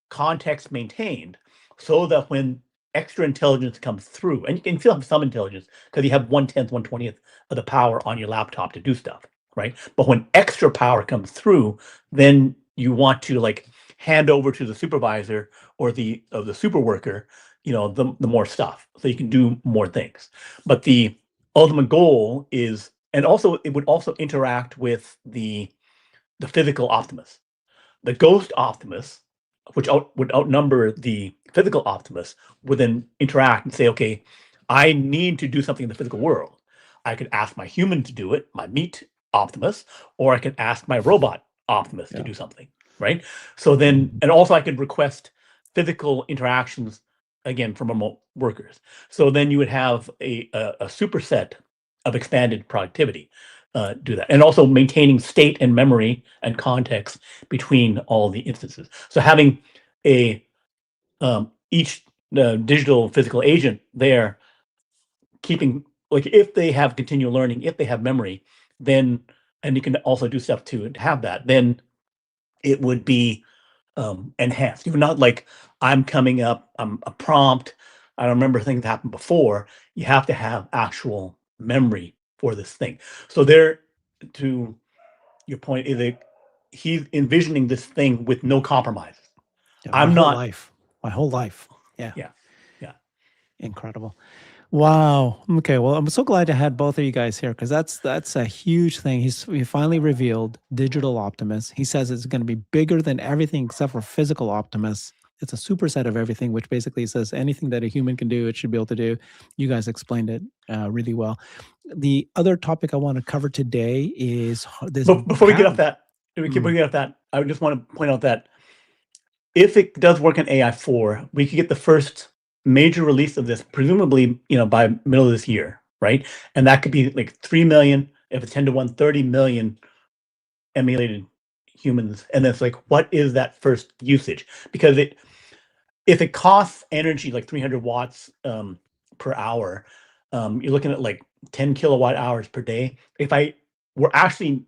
context maintained so that when extra intelligence comes through, and you can still have some intelligence because you have 1/10, 1/20th of the power on your laptop to do stuff, right? But when extra power comes through, then you want to like hand over to the supervisor or the super worker, the more stuff, so you can do more things. But the ultimate goal is, and also it would also interact with the physical Optimus. The ghost Optimus, which would outnumber the physical Optimus, would then interact and say, okay, I need to do something in the physical world. I could ask my human to do it, my meat Optimus, or I could ask my robot Optimus to do something, right? So then, and also I could request physical interactions again from remote workers. So then you would have a superset of expanded productivity do that, and also maintaining state and memory and context between all the instances. So having a each digital physical agent there, keeping, like, if they have continual learning, if they have memory, then, and you can also do stuff to have that, then it would be enhanced. You're not like, I'm coming up, I'm a prompt, I remember things that happened before. You have to have actual memory for this thing. So there, to your point, is that he's envisioning this thing with no compromises. Yeah, I'm not. My whole life. Yeah. Yeah. Incredible. Wow. Okay. Well, I'm so glad to have both of you guys here, because that's a huge thing. He finally revealed digital Optimus. He says it's going to be bigger than everything except for physical Optimus. It's a superset of everything, which basically says anything that a human can do, it should be able to do. You guys explained it really well. The other topic I want to cover today is this. Before we get off that, I just want to point out that if it does work in AI4, we could get the first major release of this, presumably, by middle of this year, right? And that could be like 3 million, if it's 10 to 1, 30 million emulated humans. And then it's like, what is that first usage? Because if it costs energy like 300 watts per hour, you're looking at like 10 kilowatt hours per day. If I were actually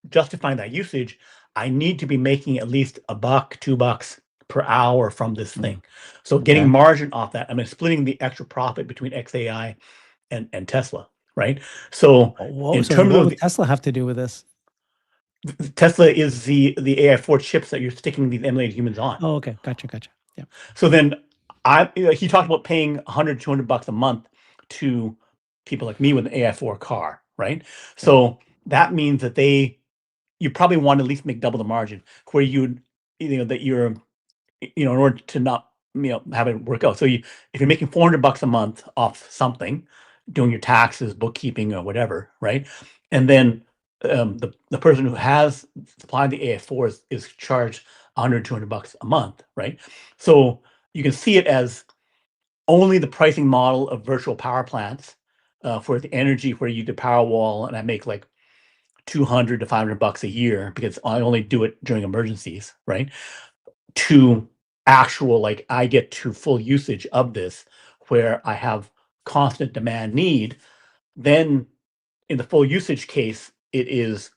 justifying that usage, I need to be making at least $1, $2 per hour from this thing. So getting margin off that, I mean, splitting the extra profit between XAI and Tesla, right? So Whoa, so what would Tesla have to do with this? Tesla is the AI4 chips that you're sticking these emulated humans on. Oh, okay. Gotcha. Yeah. So then he talked about paying $100-$200 a month to people like me with an AI4 car, right? So that means that you probably want to at least make double the margin where that you're, in order to not, have it work out. So if you're making $400 a month off something, doing your taxes, bookkeeping or whatever, right? And then the person who has supplied the AI4 is charged $100-$200 a month, right? So you can see it as only the pricing model of virtual power plants for the energy where you do Powerwall, and I make like $200 to $500 a year because I only do it during emergencies, right? To actual, like, I get to full usage of this where I have constant demand need. Then in the full usage case, it is,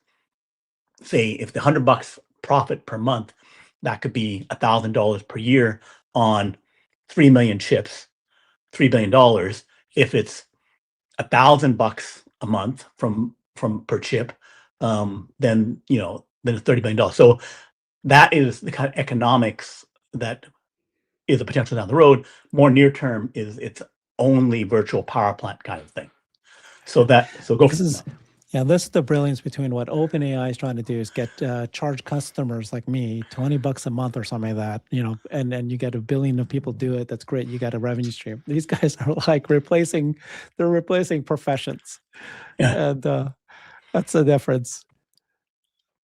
say, if the $100 profit per month, that could be $1,000 per year on 3 million chips, $3 billion. If it's $1,000 a month from per chip, then it's $30 billion. So that is the kind of economics that is a potential down the road. More near term is it's only virtual power plant kind of thing. So go. This is the brilliance between what OpenAI is trying to do is get charge customers like me $20 a month or something like that, and you get 1 billion of people do it. That's great. You got a revenue stream. These guys are like replacing professions. Yeah. And that's the difference.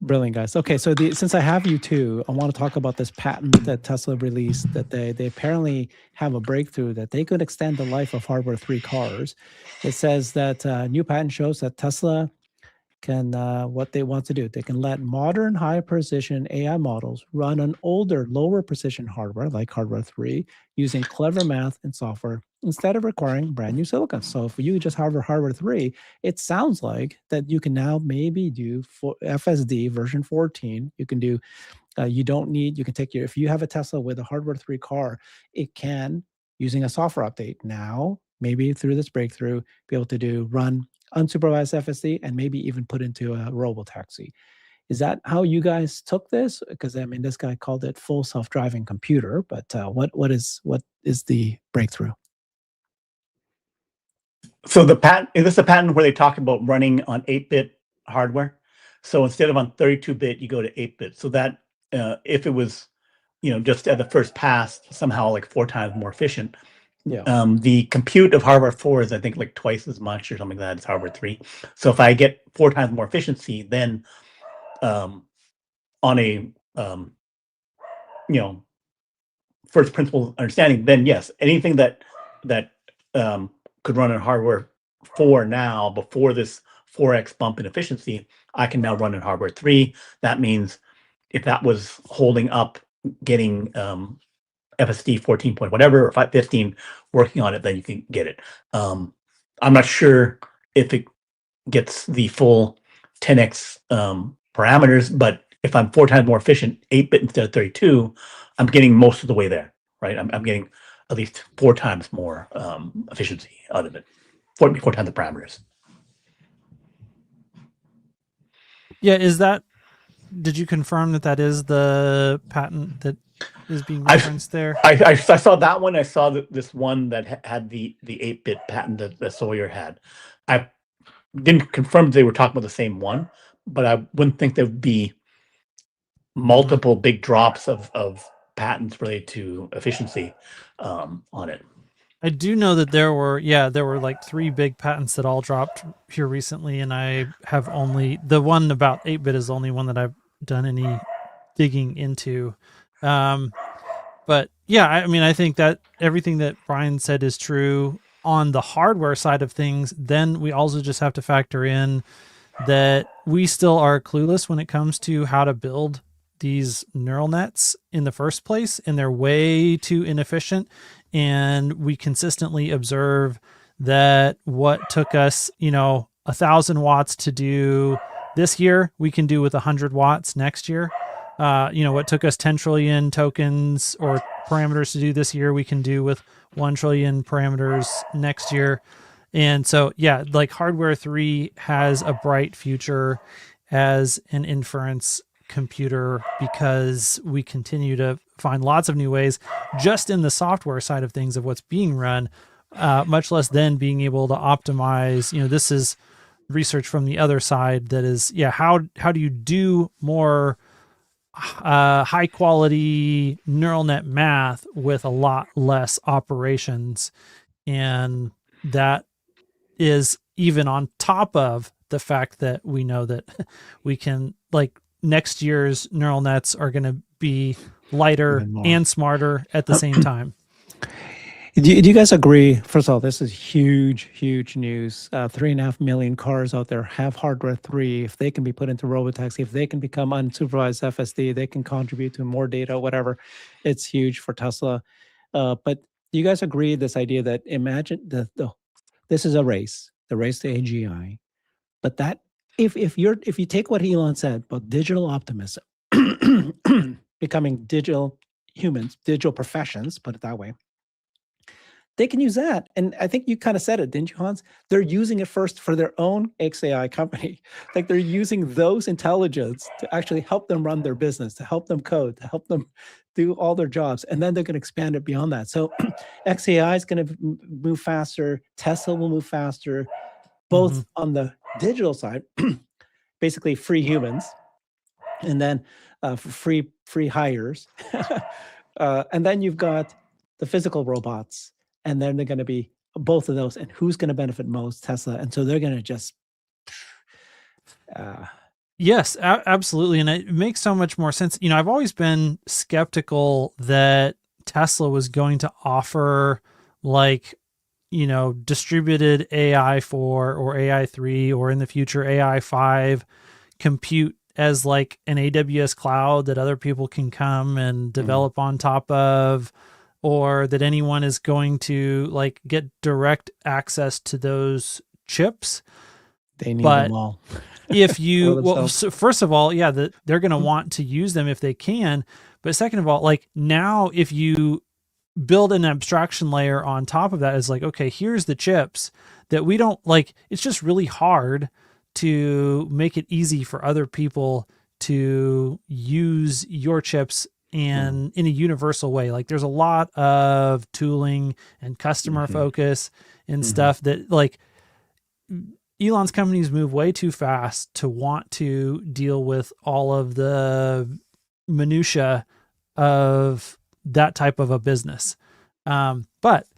Brilliant, guys. Okay, so since I have you too, I want to talk about this patent that Tesla released, that they apparently have a breakthrough that they could extend the life of Hardware 3 cars. It says that new patent shows that Tesla can, what they want to do, they can let modern high-precision AI models run on older, lower-precision hardware, like Hardware 3, using clever math and software instead of requiring brand new silicon. So if you just have Hardware 3, it sounds like that you can now maybe do for FSD version 14. You can do, you can take if you have a Tesla with a Hardware 3 car, it can, using a software update now, maybe through this breakthrough, be able to run unsupervised FSD and maybe even put into a robotaxi. Is that how you guys took this? Because I mean, this guy called it full self-driving computer, but what is the breakthrough? So the patent is this a patent where they talk about running on 8-bit hardware? So instead of on 32-bit, you go to 8-bit. So that if it was, just at the first pass, somehow like 4 times more efficient. Yeah. The compute of hardware 4 is, I think, like twice as much or something like that as hardware 3. So if I get 4 times more efficiency, then on a first principle understanding, then yes, anything that could run on hardware 4 now before this 4x bump in efficiency, I can now run in hardware 3. That means if that was holding up getting FSD 14 point whatever or 15 working on it, then you can get it. I'm not sure if it gets the full 10x parameters, but if I'm 4 times more efficient, 8-bit instead of 32, I'm getting most of the way there, right? I'm getting at least 4 times more efficiency out of it, 4 times the parameters. Yeah, did you confirm that is the patent that is being referenced there? I saw that one. I saw this one that had the 8-bit patent that Sawyer had. I didn't confirm they were talking about the same one, but I wouldn't think there would be multiple big drops of patents related to efficiency on it. I do know that there were like 3 big patents that all dropped here recently, and I have only the one about 8-bit is the only one that I've done any digging into. But yeah, I mean, I think that everything that Brian said is true on the hardware side of things. Then we also just have to factor in that we still are clueless when it comes to how to build these neural nets in the first place, and they're way too inefficient. And we consistently observe that what took us, 1,000 watts to do this year, we can do with 100 watts next year. what took us 10 trillion tokens or parameters to do this year, we can do with 1 trillion parameters next year. And so, yeah, like hardware 3 has a bright future as an inference computer because we continue to find lots of new ways just in the software side of things of what's being run, much less then being able to optimize. This is research from the other side that is, how do you do more high quality neural net math with a lot less operations? And that is even on top of the fact that we know that we can, like, next year's neural nets are going to be lighter and smarter at the same time. Do you guys agree? First of all, this is huge news. 3.5 million cars out there have hardware 3. If they can be put into robotaxi, if they can become unsupervised FSD, they can contribute to more data, whatever. It's huge for Tesla. But do you guys agree this idea that imagine this is a race, the race to AGI, but that if you take what Elon said about digital optimism, becoming digital humans, digital professions, put it that way, they can use that. And I think you kind of said it, didn't you, Hans? They're using it first for their own XAI company. Like they're using those intelligence to actually help them run their business, to help them code, to help them do all their jobs. And then they're going to expand it beyond that. So XAI is going to move faster. Tesla will move faster, both on the digital side, basically free humans, and then free hires. And then you've got the physical robots. And then they're going to be both of those. And who's going to benefit most? Tesla. And so they're going to just. Yes, absolutely. And it makes so much more sense. I've always been skeptical that Tesla was going to offer distributed AI 4 or AI 3 or in the future AI 5 compute as like an AWS cloud that other people can come and develop on top of, or that anyone is going to like get direct access to those chips. They need them all. If you, so first of all, they're going to want to use them if they can. But second of all, like now, if you build an abstraction layer on top of that, is like, okay, here's the chips that we don't like. It's just really hard to make it easy for other people to use your chips and in a universal way. Like there's a lot of tooling and customer focus and stuff that like Elon's companies move way too fast to want to deal with all of the minutia of that type of a business. But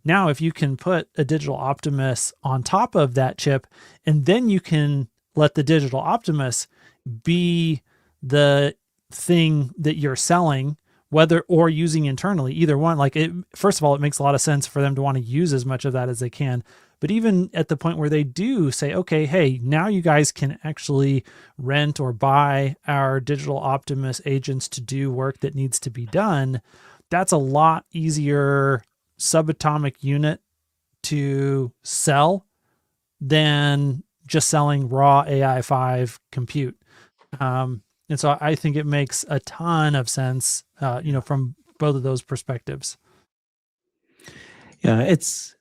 now if you can put a digital Optimus on top of that chip, and then you can let the digital Optimus be the thing that you're selling, whether or using internally, either one. Like it, first of all, it makes a lot of sense for them to want to use as much of that as they can. But even at the point where they do say, okay, hey, now you guys can actually rent or buy our digital Optimus agents to do work that needs to be done, that's a lot easier subatomic unit to sell than just selling raw AI 5 compute. And so I think it makes a ton of sense, from both of those perspectives. Yeah, it's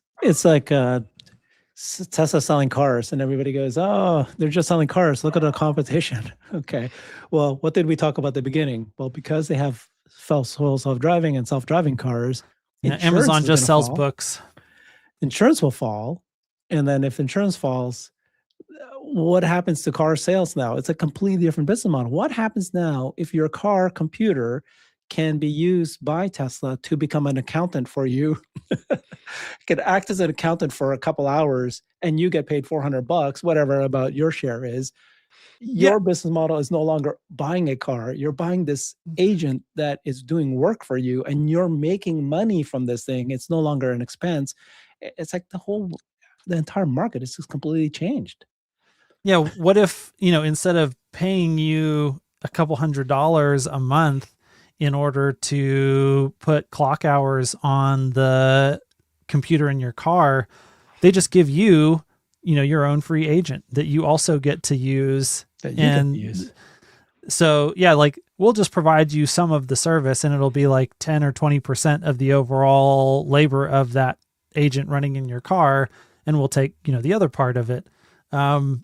like Tesla selling cars, and everybody goes, "Oh, they're just selling cars. Look at the competition." Okay, well, what did we talk about at the beginning? Well, because they have full self-driving and self-driving cars, Amazon just sells books. Insurance will fall, and then if insurance falls, what happens to car sales now? It's a completely different business model. What happens now if your car computer can be used by Tesla to become an accountant for you? It can act as an accountant for a couple hours and you get paid $400, whatever about your share is. Your business model is no longer buying a car. You're buying this agent that is doing work for you and you're making money from this thing. It's no longer an expense. It's like the entire market is just completely changed. Yeah. What if, instead of paying you a couple $100 a month in order to put clock hours on the computer in your car, they just give you, your own free agent that you also get to use. So yeah, like we'll just provide you some of the service, and it'll be like 10 or 20% of the overall labor of that agent running in your car, and we'll take, the other part of it. I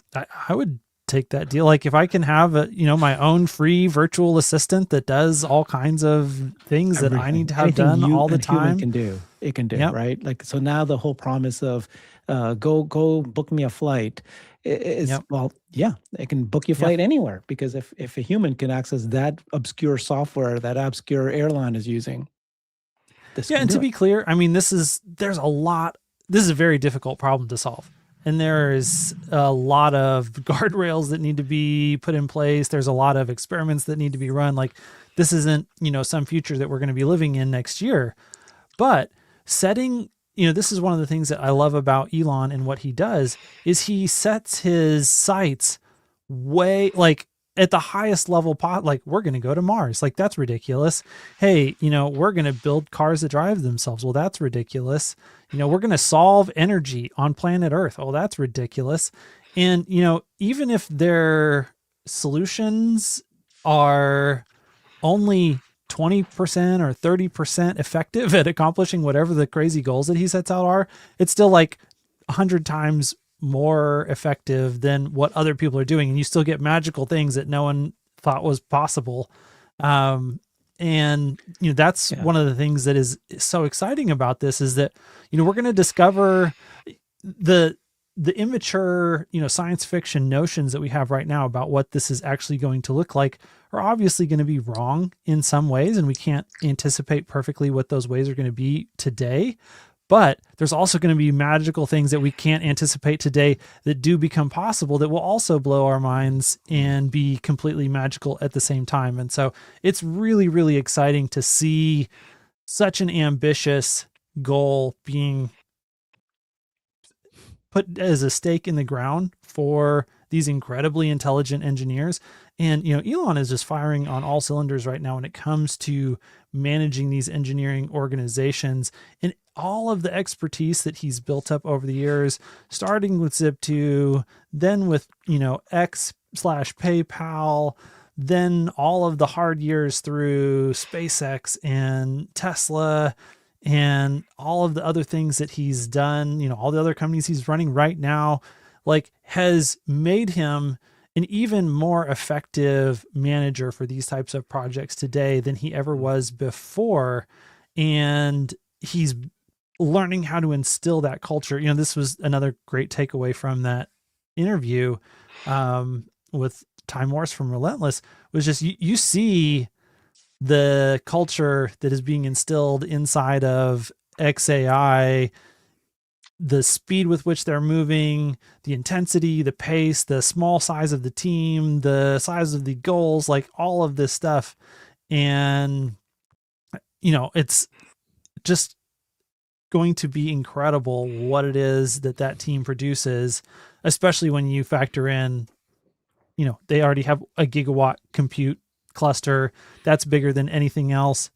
would take that deal. Like if I can have my own free virtual assistant that does all kinds of things that I need to have Anything done all the a human time. can do, it can do, Yep. right? Like, so now the whole promise of go book me a flight is, Yep. well, yeah, it can book you a Yeah. flight anywhere, because if a human can access that obscure software that obscure airline is using, this Yeah, can and do to it. be clear, I mean, this is a very difficult problem to solve. And there's a lot of guardrails that need to be put in place. There's a lot of experiments that need to be run. Like this isn't, some future that we're going to be living in next year. But setting, this is one of the things that I love about Elon and what he does is he sets his sights way like at the highest level like we're going to go to Mars. Like that's ridiculous. Hey, we're going to build cars that drive themselves. Well, that's ridiculous. We're going to solve energy on planet Earth. Oh, that's ridiculous. And, even if their solutions are only 20% or 30% effective at accomplishing whatever the crazy goals that he sets out are, it's still like 100 times more effective than what other people are doing. And you still get magical things that no one thought was possible. And that's one of the things that is so exciting about this is that, we're going to discover the immature, science fiction notions that we have right now about what this is actually going to look like are obviously going to be wrong in some ways. And we can't anticipate perfectly what those ways are going to be today. But there's also going to be magical things that we can't anticipate today that do become possible that will also blow our minds and be completely magical at the same time. And so it's really, really exciting to see such an ambitious goal being put as a stake in the ground for these incredibly intelligent engineers. And, Elon is just firing on all cylinders right now when it comes to managing these engineering organizations and all of the expertise that he's built up over the years, starting with Zip2, then with, X/PayPal, then all of the hard years through SpaceX and Tesla and all of the other things that he's done, all the other companies he's running right now, like has made him an even more effective manager for these types of projects today than he ever was before. And he's learning how to instill that culture. This was another great takeaway from that interview with Ty Morse from Relentless was just, you see the culture that is being instilled inside of XAI, the speed with which they're moving, the intensity, the pace, the small size of the team, the size of the goals, like all of this stuff. And, it's just going to be incredible what it is that team produces, especially when you factor in, they already have a gigawatt compute cluster that's bigger than anything else.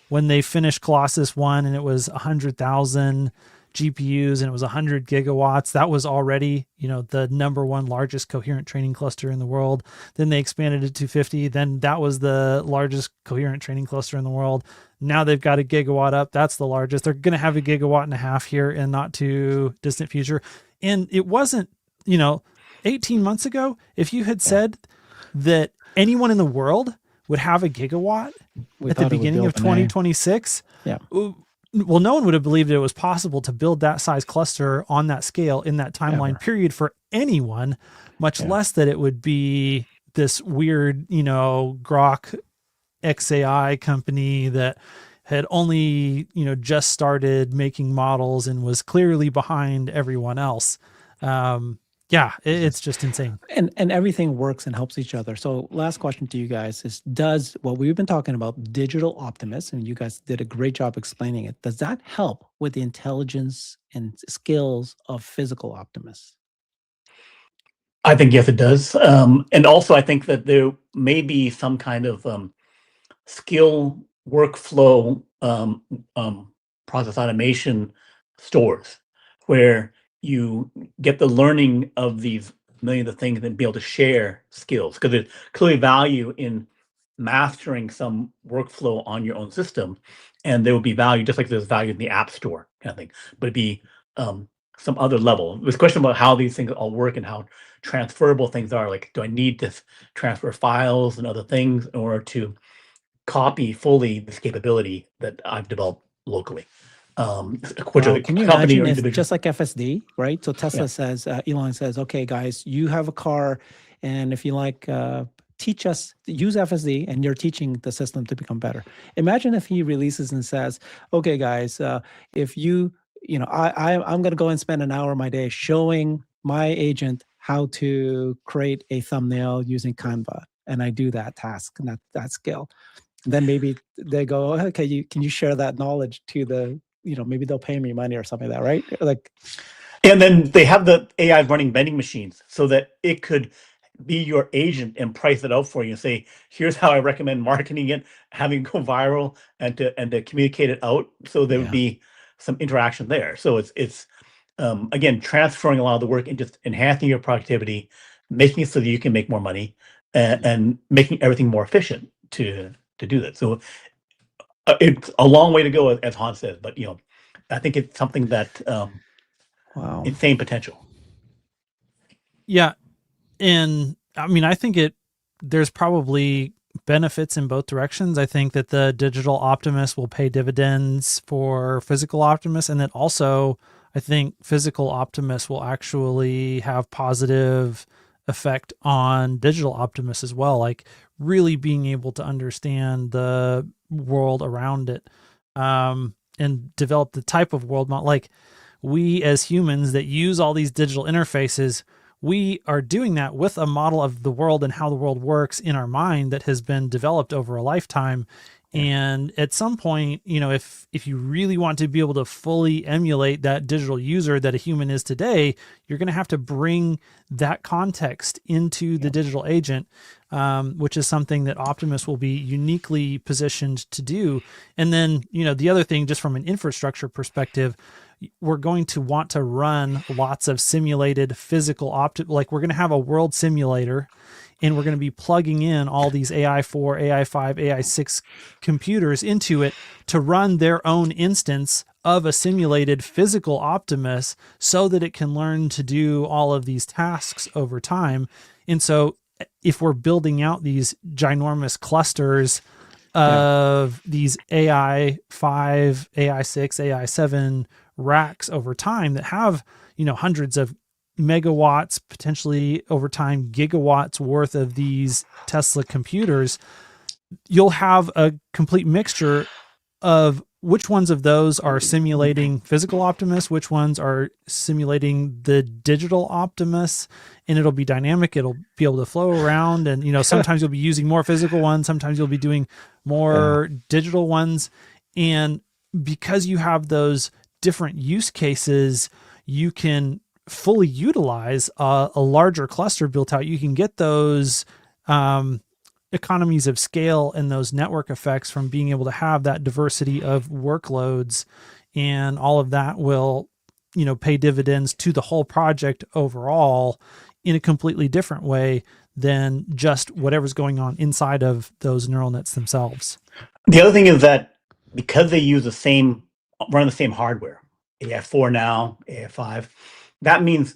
When they finished Colossus 1 and it was 100,000 GPUs and it was 100 gigawatts, that was already, the number one largest coherent training cluster in the world. Then they expanded it to 50. Then that was the largest coherent training cluster in the world. Now they've got a gigawatt up. That's the largest. They're going to have a gigawatt and a half here in not too distant future. And it wasn't, 18 months ago, if you had said that anyone in the world would have a gigawatt at the beginning of 2026, well, no one would have believed it was possible to build that size cluster on that scale in that timeline period for anyone, much less that it would be this weird, Grok XAI company that had only, just started making models and was clearly behind everyone else. It's just insane. And everything works and helps each other. So last question to you guys is, does what we've been talking about, digital Optimus, and you guys did a great job explaining it, does that help with the intelligence and skills of physical Optimus? I think, yes, it does. And also I think that there may be some kind of skill workflow process automation stores where you get the learning of these millions of things and be able to share skills, because there's clearly value in mastering some workflow on your own system, and there will be value, just like there's value in the App Store kind of thing. But it'd be some other level. There's a question about how these things all work and how transferable things are. Like, do I need to transfer files and other things in order to copy fully this capability that I've developed locally? Which are the Can you company imagine or if individual. just like FSD, right? So Tesla says, Elon says, okay, guys, you have a car, and if you like, teach us, use FSD, and you're teaching the system to become better. Imagine if he releases and says, okay, guys, if you know, I'm going to go and spend an hour of my day showing my agent how to create a thumbnail using Canva, and I do that task and that skill. Then maybe they go, okay, can you share that knowledge to the, maybe they'll pay me money or something like that, right? Like, and then they have the AI running vending machines so that it could be your agent and price it out for you and say, here's how I recommend marketing it, having it go viral, and to communicate it out. So there would be some interaction there. So it's again, transferring a lot of the work and just enhancing your productivity, making it so that you can make more money, and making everything more efficient to do that. So it's a long way to go, as Hans says, but I think it's something that insane potential. Yeah. And I mean, I think there's probably benefits in both directions. I think that the digital Optimus will pay dividends for physical Optimus, and then also I think physical Optimus will actually have positive effect on digital Optimus as well, like really being able to understand the world around it, and develop the type of world model. Like, we as humans that use all these digital interfaces, we are doing that with a model of the world and how the world works in our mind that has been developed over a lifetime. And at some point, if you really want to be able to fully emulate that digital user that a human is today, you're going to have to bring that context into the digital agent, which is something that Optimus will be uniquely positioned to do. And then, the other thing, just from an infrastructure perspective, we're going to want to run lots of simulated physical like we're going to have a world simulator, and we're going to be plugging in all these AI4, AI5, AI6 computers into it to run their own instance of a simulated physical Optimus so that it can learn to do all of these tasks over time. And so if we're building out these ginormous clusters of these AI5, AI6, AI7 racks over time that have, hundreds of megawatts, potentially over time gigawatts worth of these Tesla computers, you'll have a complete mixture of which ones of those are simulating physical Optimus, which ones are simulating the digital Optimus, and it'll be dynamic. It'll be able to flow around, and sometimes you'll be using more physical ones, sometimes you'll be doing more digital ones. And because you have those different use cases, you can fully utilize a larger cluster built out. You can get those economies of scale and those network effects from being able to have that diversity of workloads, and all of that will, pay dividends to the whole project overall in a completely different way than just whatever's going on inside of those neural nets themselves. The other thing is that because they use run the same hardware, AI4 now, AI5, that means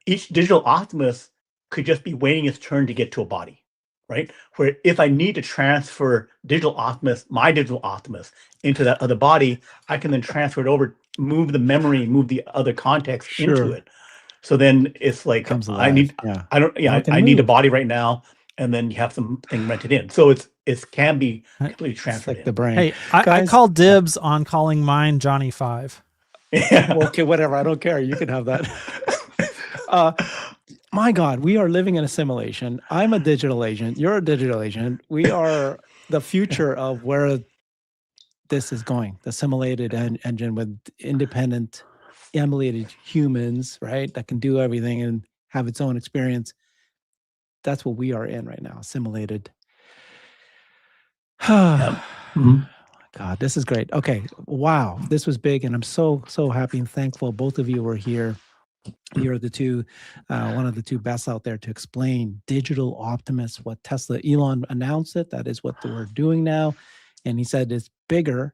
each digital Optimus could just be waiting its turn to get to a body, right? Where if I need to transfer my digital Optimus into that other body, I can then transfer it over, move the memory, move the other context into it. So then it's like, I need a body right now, and then you have something rented in. So it can be completely transferred like the brain. Hey, I call dibs on calling mine Johnny 5. Yeah. Okay, whatever. I don't care. You can have that. My God, we are living in a simulation. I'm a digital agent. You're a digital agent. We are the future of where this is going. The simulated engine with independent, emulated humans, right? That can do everything and have its own experience. That's what we are in right now. Simulated. God, this is great. Okay. Wow. This was big. And I'm so happy and thankful both of you were here. You're the two, one of the two best out there to explain digital Optimus, what Tesla, Elon announced it. That is what we're doing now. And he said it's bigger.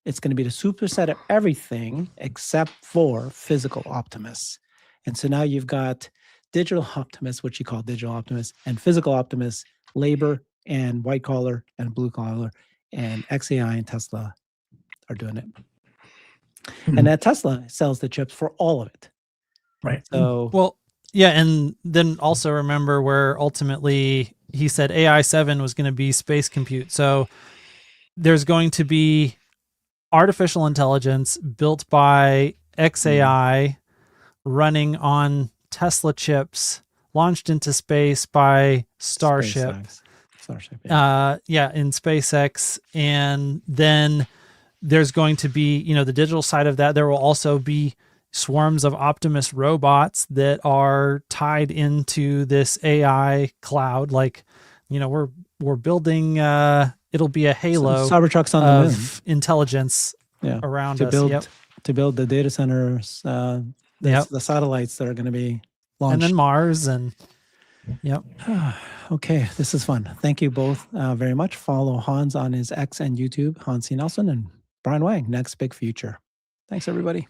It's going to be the superset of everything except for physical Optimus. And so now you've got digital Optimus, which you call digital Optimus, and physical Optimus, labor and white collar and blue collar, and XAI and Tesla are doing it. And that Tesla sells the chips for all of it. Right. So, Well, yeah, and then also remember where ultimately he said AI7 was going to be space compute. So there's going to be artificial intelligence built by XAI running on Tesla chips launched into space by Starship. Starship, in SpaceX. And then there's going to be, the digital side of that. There will also be swarms of Optimus robots that are tied into this AI cloud. Like, we're building, it'll be a halo Cybertrucks on the moon. Intelligence around to us. Build, To build the data centers, the satellites that are going to be launched. And then Mars and Okay, this is fun. Thank you both very much. Follow Hans on his X and YouTube, Hans C. Nelson, and Brian Wang, Next Big Future. Thanks, everybody.